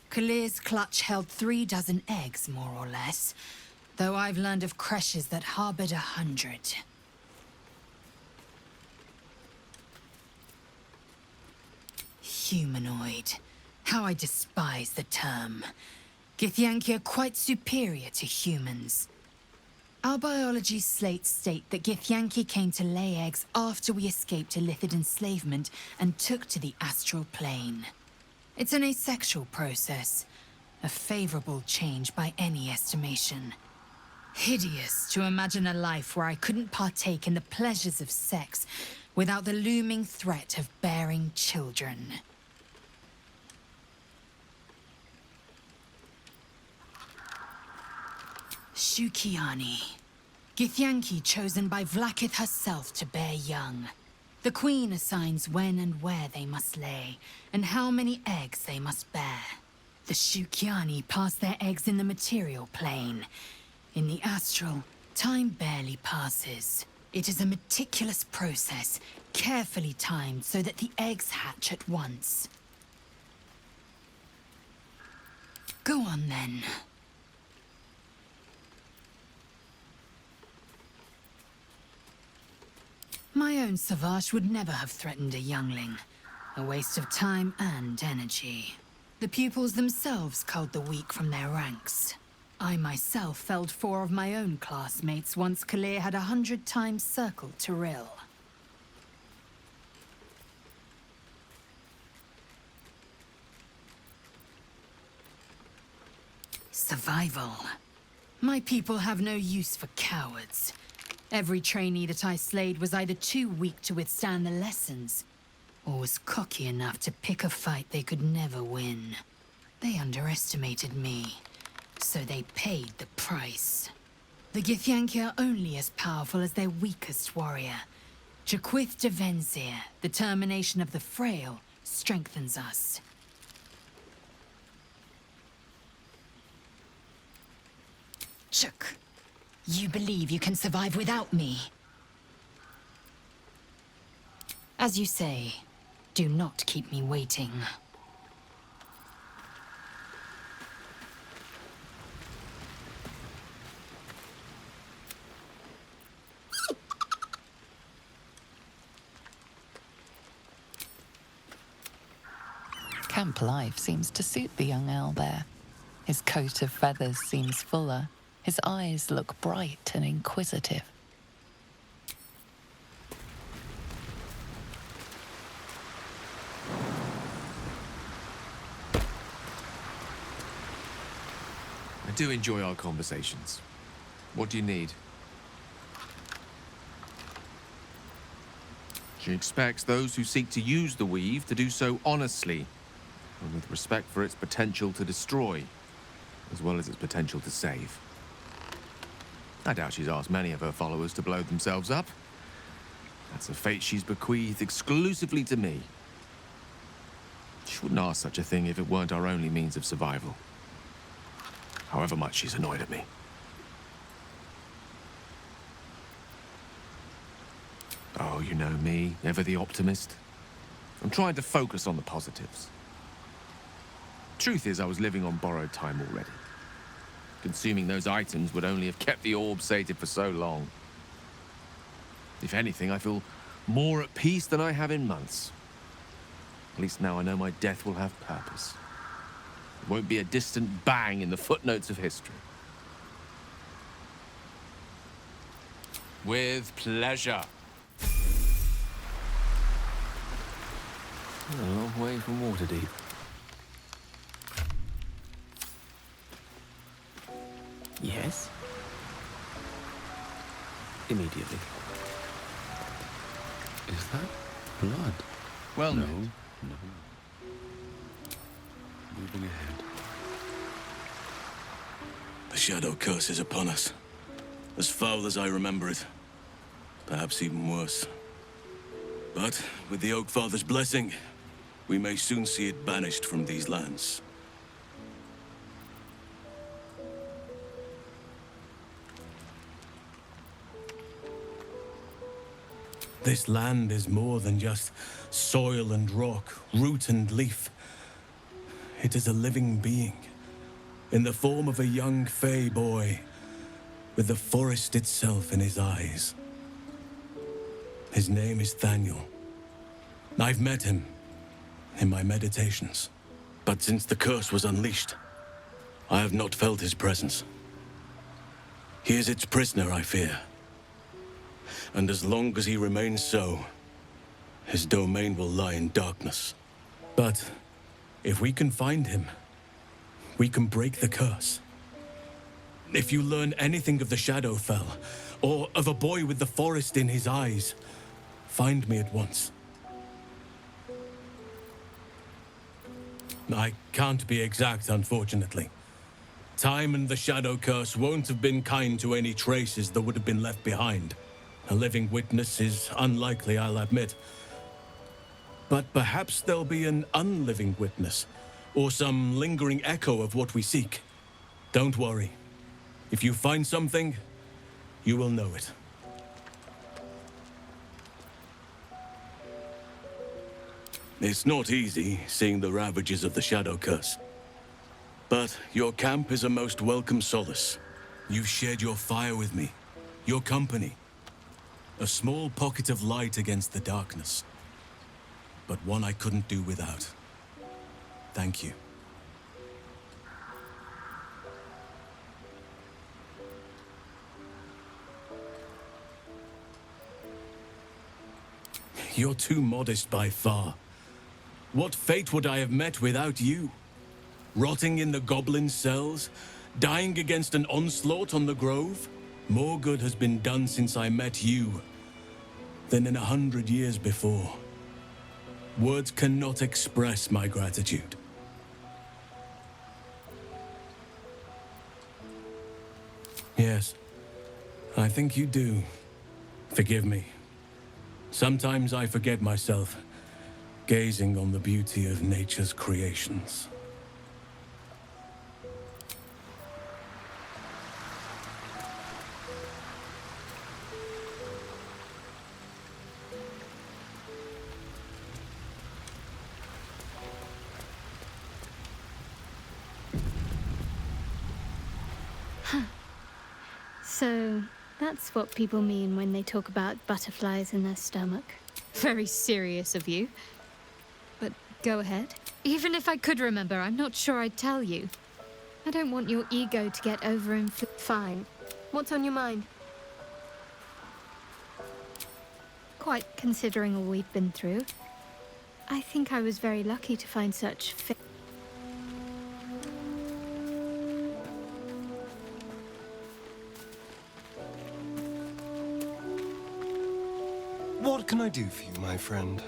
Speaker 4: Kalir's clutch held 36 eggs, more or less, though I've learned of creches that harbored 100. Humanoid. How I despise the term. Githyanki are quite superior to humans. Our biology slates state that Githyanki came to lay eggs after we escaped illicit enslavement and took to the astral plane. It's an asexual process, a favorable change by any estimation. Hideous to imagine a life where I couldn't partake in the pleasures of sex without the looming threat of bearing children. Shukiani. Githyanki chosen by Vlakith herself to bear young. The Queen assigns when and where they must lay, and how many eggs they must bear. The Shukiani pass their eggs in the material plane. In the astral, time barely passes. It is a meticulous process, carefully timed so that the eggs hatch at once. Go on then. My own Savage would never have threatened a youngling. A waste of time and energy. The pupils themselves culled the weak from their ranks. I myself felled 4 of my own classmates once Kalir had 100 times circled Tyrell. Survival. My people have no use for cowards. Every trainee that I slayed was either too weak to withstand the lessons, or was cocky enough to pick a fight they could never win. They underestimated me, so they paid the price. The Githyanki are only as powerful as their weakest warrior. Jaquith de Venzir, the termination of the frail, strengthens us. Chuk. You believe you can survive without me? As you say, do not keep me waiting.
Speaker 2: Camp life seems to suit the young owl there. His coat of feathers seems fuller. His eyes look bright and inquisitive.
Speaker 21: I do enjoy our conversations. What do you need? She expects those who seek to use the weave to do so honestly, and with respect for its potential to destroy, as well as its potential to save. I doubt she's asked many of her followers to blow themselves up. That's a fate she's bequeathed exclusively to me. She wouldn't ask such a thing if it weren't our only means of survival. However much she's annoyed at me. Oh, you know me, ever the optimist. I'm trying to focus on the positives. Truth is, I was living on borrowed time already. Consuming those items would only have kept the orb sated for so long. If anything, I feel more at peace than I have in months. At least now I know my death will have purpose. It won't be a distant bang in the footnotes of history. With pleasure.
Speaker 5: A long way from Waterdeep. Yes? Immediately. Is that blood?
Speaker 21: Well,
Speaker 5: no. Never mind. Moving ahead.
Speaker 10: The shadow curse is upon us. As foul as I remember it. Perhaps even worse. But with the Oak Father's blessing, we may soon see it banished from these lands. This land is more than just soil and rock, root and leaf. It is a living being, in the form of a young fey boy, with the forest itself in his eyes. His name is Daniel. I've met him in my meditations, but since the curse was unleashed, I have not felt his presence. He is its prisoner, I fear. And as long as he remains so, his domain will lie in darkness. But if we can find him, we can break the curse. If you learn anything of the Shadowfell, or of a boy with the forest in his eyes, find me at once. I can't be exact, unfortunately. Time and the Shadow Curse won't have been kind to any traces that would have been left behind. A living witness is unlikely, I'll admit. But perhaps there'll be an unliving witness, or some lingering echo of what we seek. Don't worry. If you find something, you will know it. It's not easy, seeing the ravages of the Shadow Curse. But your camp is a most welcome solace. You've shared your fire with me, your company. A small pocket of light against the darkness. But one I couldn't do without. Thank you. You're too modest by far. What fate would I have met without you? Rotting in the goblin cells? Dying against an onslaught on the grove? More good has been done since I met you than in 100 years before. Words cannot express my gratitude. Yes, I think you do. Forgive me. Sometimes I forget myself, gazing on the beauty of nature's creations.
Speaker 7: So, that's what people mean when they talk about butterflies in their stomach.
Speaker 4: Very serious of you. But go ahead. Even if I could remember, I'm not sure I'd tell you. I don't want your ego to get
Speaker 7: Fine. What's on your mind? Quite considering all we've been through. I think I was very lucky to find such
Speaker 8: What can I do for you, my friend?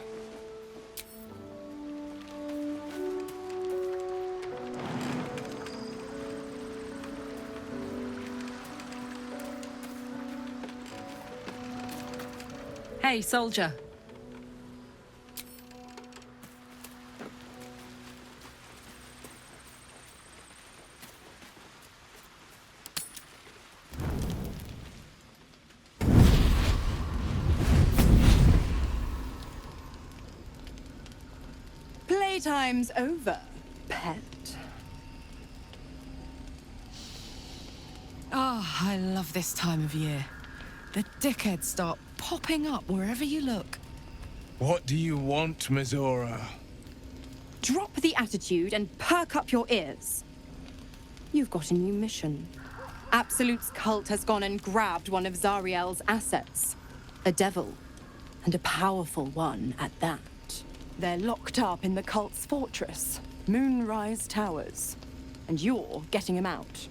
Speaker 22: Hey, soldier. Playtime's over, pet.
Speaker 1: I love this time of year. The dickheads start popping up wherever you look.
Speaker 12: What do you want, Mizora?
Speaker 23: Drop the attitude and perk up your ears. You've got a new mission. Absolute's cult has gone and grabbed one of Zariel's assets. A devil. And a powerful one at that. They're locked up in the cult's fortress, Moonrise Towers. And you're getting him out.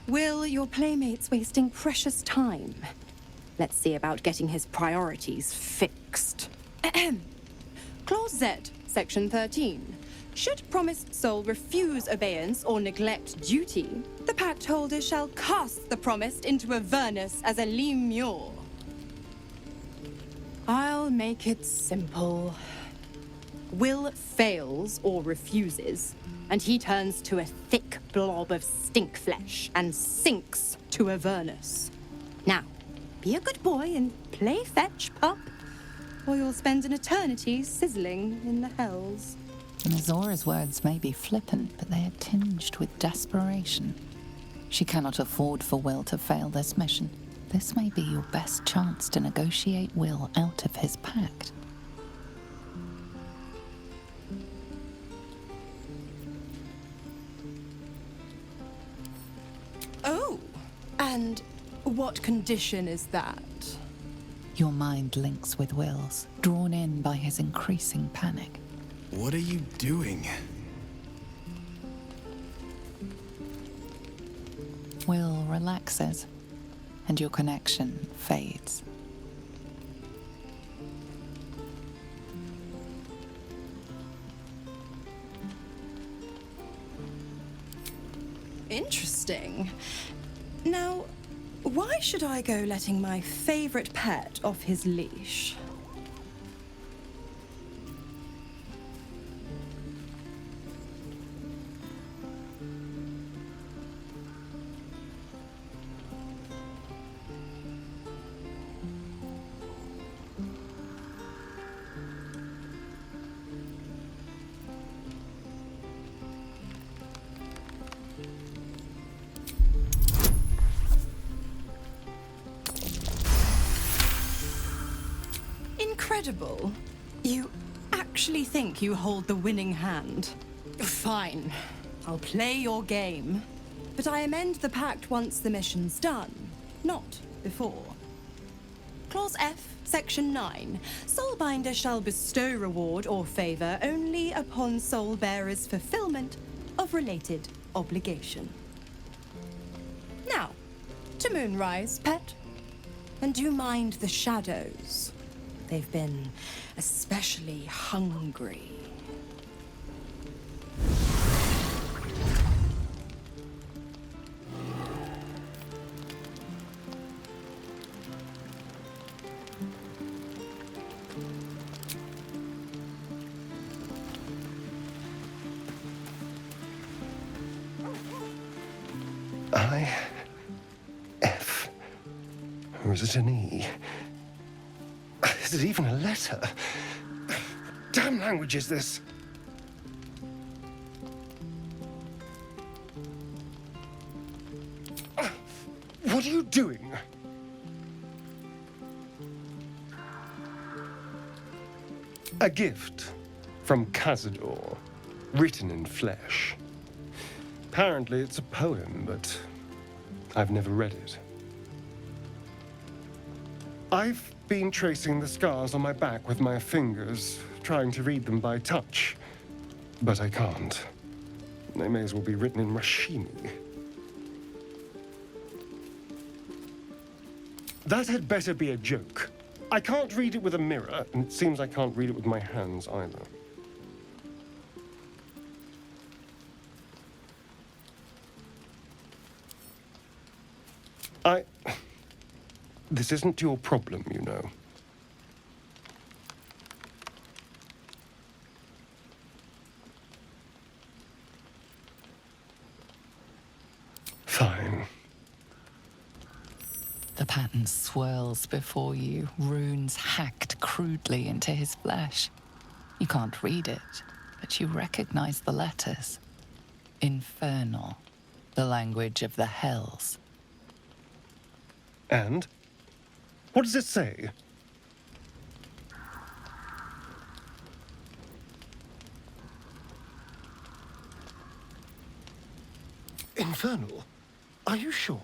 Speaker 23: Will, your playmate's wasting precious time. Let's see about getting his priorities fixed. Clause Z, Section 13. Should promised soul refuse obeyance or neglect duty, the pact holder shall cast the promised into Avernus as a lemure. I'll make it simple. Will fails or refuses, and he turns to a thick blob of stink flesh and sinks to Avernus. Now, be a good boy and play fetch, pup, or you'll spend an eternity sizzling in the hells.
Speaker 2: Mizora's words may be flippant, but they are tinged with desperation. She cannot afford for Will to fail this mission. This may be your best chance to negotiate Will out of his pact.
Speaker 23: Oh, and what condition is that?
Speaker 2: Your mind links with Will's, drawn in by his increasing panic.
Speaker 10: What are you doing?
Speaker 2: Will relaxes, and your connection fades.
Speaker 23: Interesting. Now, why should I go letting my favorite pet off his leash? Incredible. You actually think you hold the winning hand? Fine. I'll play your game. But I amend the pact once the mission's done, not before. Clause F, Section 9. Soulbinder shall bestow reward or favor only upon soul bearer's fulfillment of related obligation. Now, to Moonrise, pet. And do mind the shadows. They've been especially hungry.
Speaker 8: I-F. Or is it an E? Is it even a letter? Damn language is this? What are you doing? A gift from Cazador, written in flesh. Apparently it's a poem, but I've never read it. I've been tracing the scars on my back with my fingers, trying to read them by touch. But I can't. They may as well be written in Rashimi. That had better be a joke. I can't read it with a mirror, and it seems I can't read it with my hands either. This isn't your problem, you know.
Speaker 2: The pattern swirls before you, runes hacked crudely into his flesh. You can't read it, but you recognize the letters. Infernal, the language of the hells.
Speaker 8: And? What does it say? Infernal? Are you sure?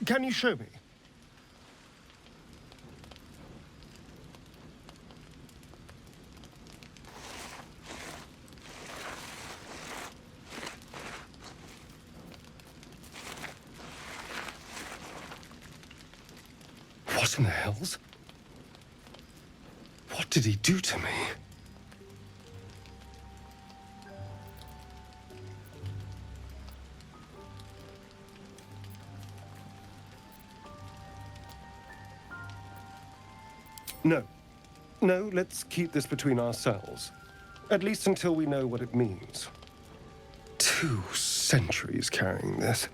Speaker 8: Can you show me? What in the hells? What did he do to me? No. No, let's keep this between ourselves. At least until we know what it means. 2 centuries carrying this.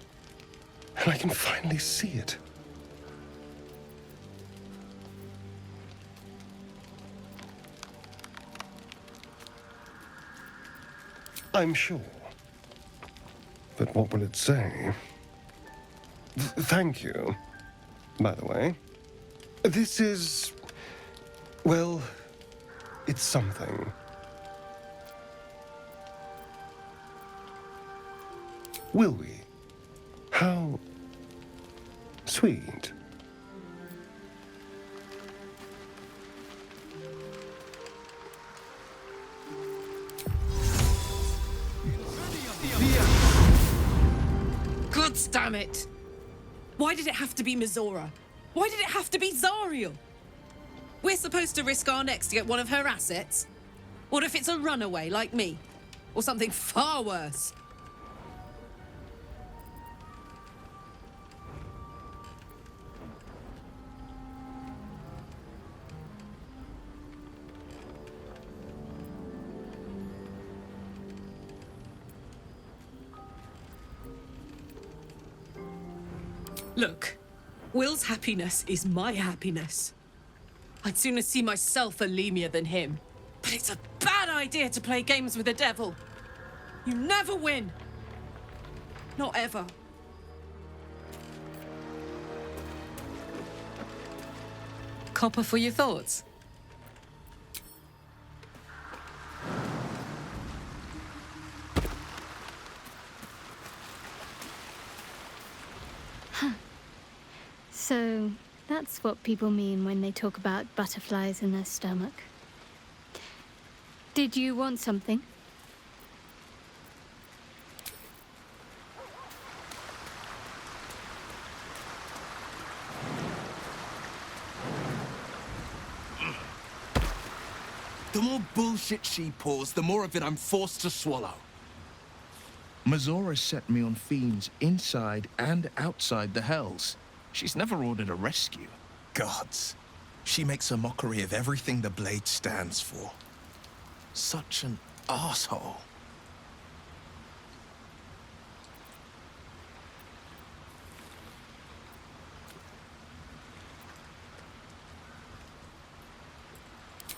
Speaker 8: And I can finally see it. I'm sure. But what will it say? Thank you, by the way. This is... well, it's something. Will we? How sweet.
Speaker 23: God damn it! Why did it have to be Mizora? Why did it have to be Zariel? We're supposed to risk our necks to get one of her assets? What if it's a runaway like me? Or something far worse? Look, Will's happiness is my happiness. I'd sooner see myself a Lemia than him. But it's a bad idea to play games with the devil. You never win. Not ever.
Speaker 22: Copper for your thoughts?
Speaker 7: So, that's what people mean when they talk about butterflies in their stomach. Did you want something?
Speaker 12: The more bullshit she pours, the more of it I'm forced to swallow. Mizora set me on fiends inside and outside the Hells. She's never ordered a rescue.
Speaker 3: Gods. She makes a mockery of everything the Blade stands for. Such an asshole.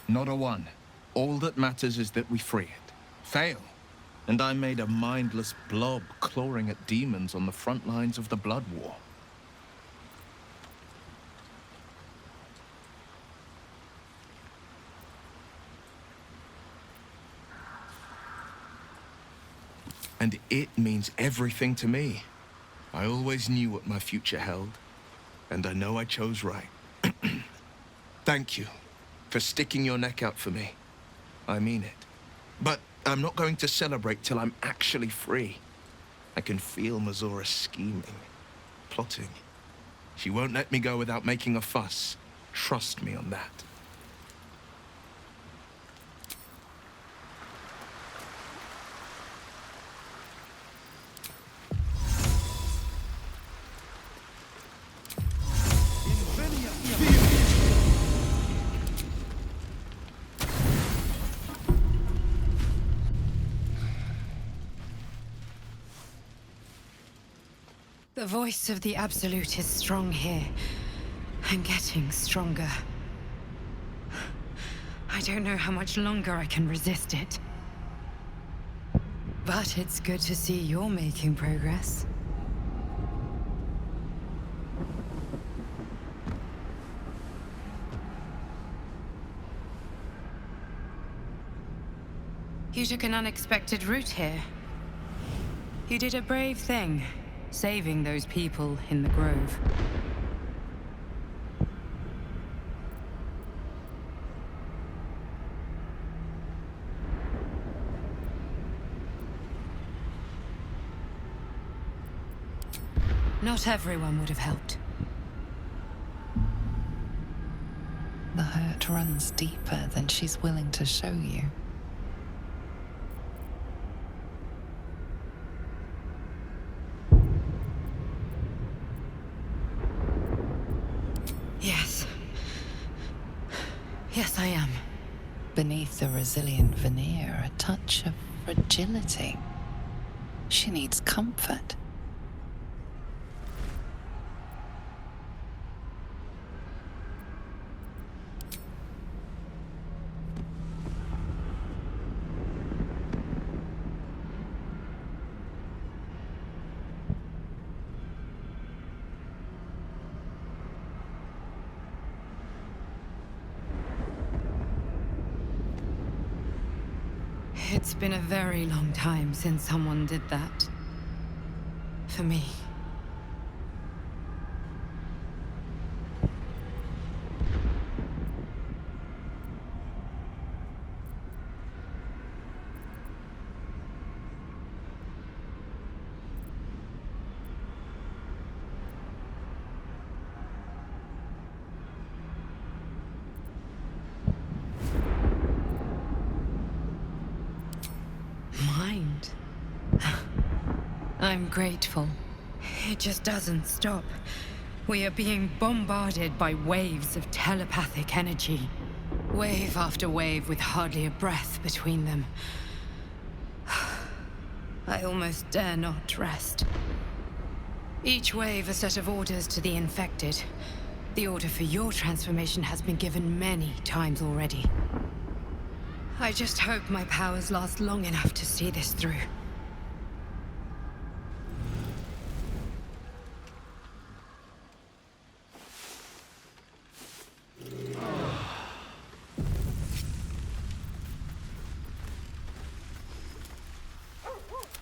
Speaker 12: Not a one. All that matters is that we free it. Fail. And I made a mindless blob clawing at demons on the front lines of the Blood War. And it means everything to me. I always knew what my future held, and I know I chose right. Thank you for sticking your neck out for me. I mean it. But I'm not going to celebrate till I'm actually free. I can feel Mizora scheming, plotting. She won't let me go without making a fuss. Trust me on that.
Speaker 4: The voice of the Absolute is strong here. I'm getting stronger. I don't know how much longer I can resist it. But it's good to see you're making progress. You took an unexpected route here. You did a brave thing, saving those people in the grove. Not everyone would have helped.
Speaker 2: The hurt runs deeper than she's willing to show you.
Speaker 4: Yes. Yes, I am.
Speaker 2: Beneath the resilient veneer, a touch of fragility. She needs comfort.
Speaker 4: It's been a very long time since someone did that. For me. Mind. I'm grateful. It just doesn't stop. We are being bombarded by waves of telepathic energy. Wave after wave with hardly a breath between them. I almost dare not rest. Each wave a set of orders to the infected. The order for your transformation has been given many times already. I just hope my powers last long enough to see this through.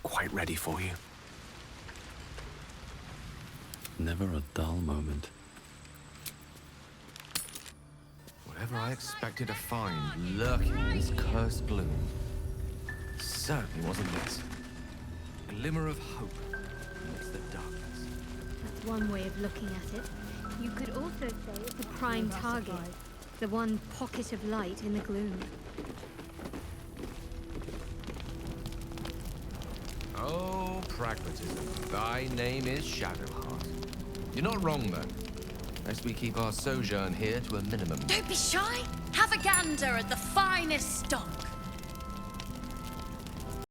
Speaker 21: Quite ready for you.
Speaker 5: Never a dull moment.
Speaker 21: Whatever I expected to find lurking in this cursed gloom certainly wasn't this. A glimmer of hope amidst the darkness.
Speaker 7: That's one way of looking at it. You could also say it's a prime target. The one pocket of light in the gloom.
Speaker 21: Oh, pragmatism. Thy name is Shadowheart. You're not wrong, though. Lest we keep our sojourn here to a minimum.
Speaker 16: Don't be shy. Have a gander at the finest stock.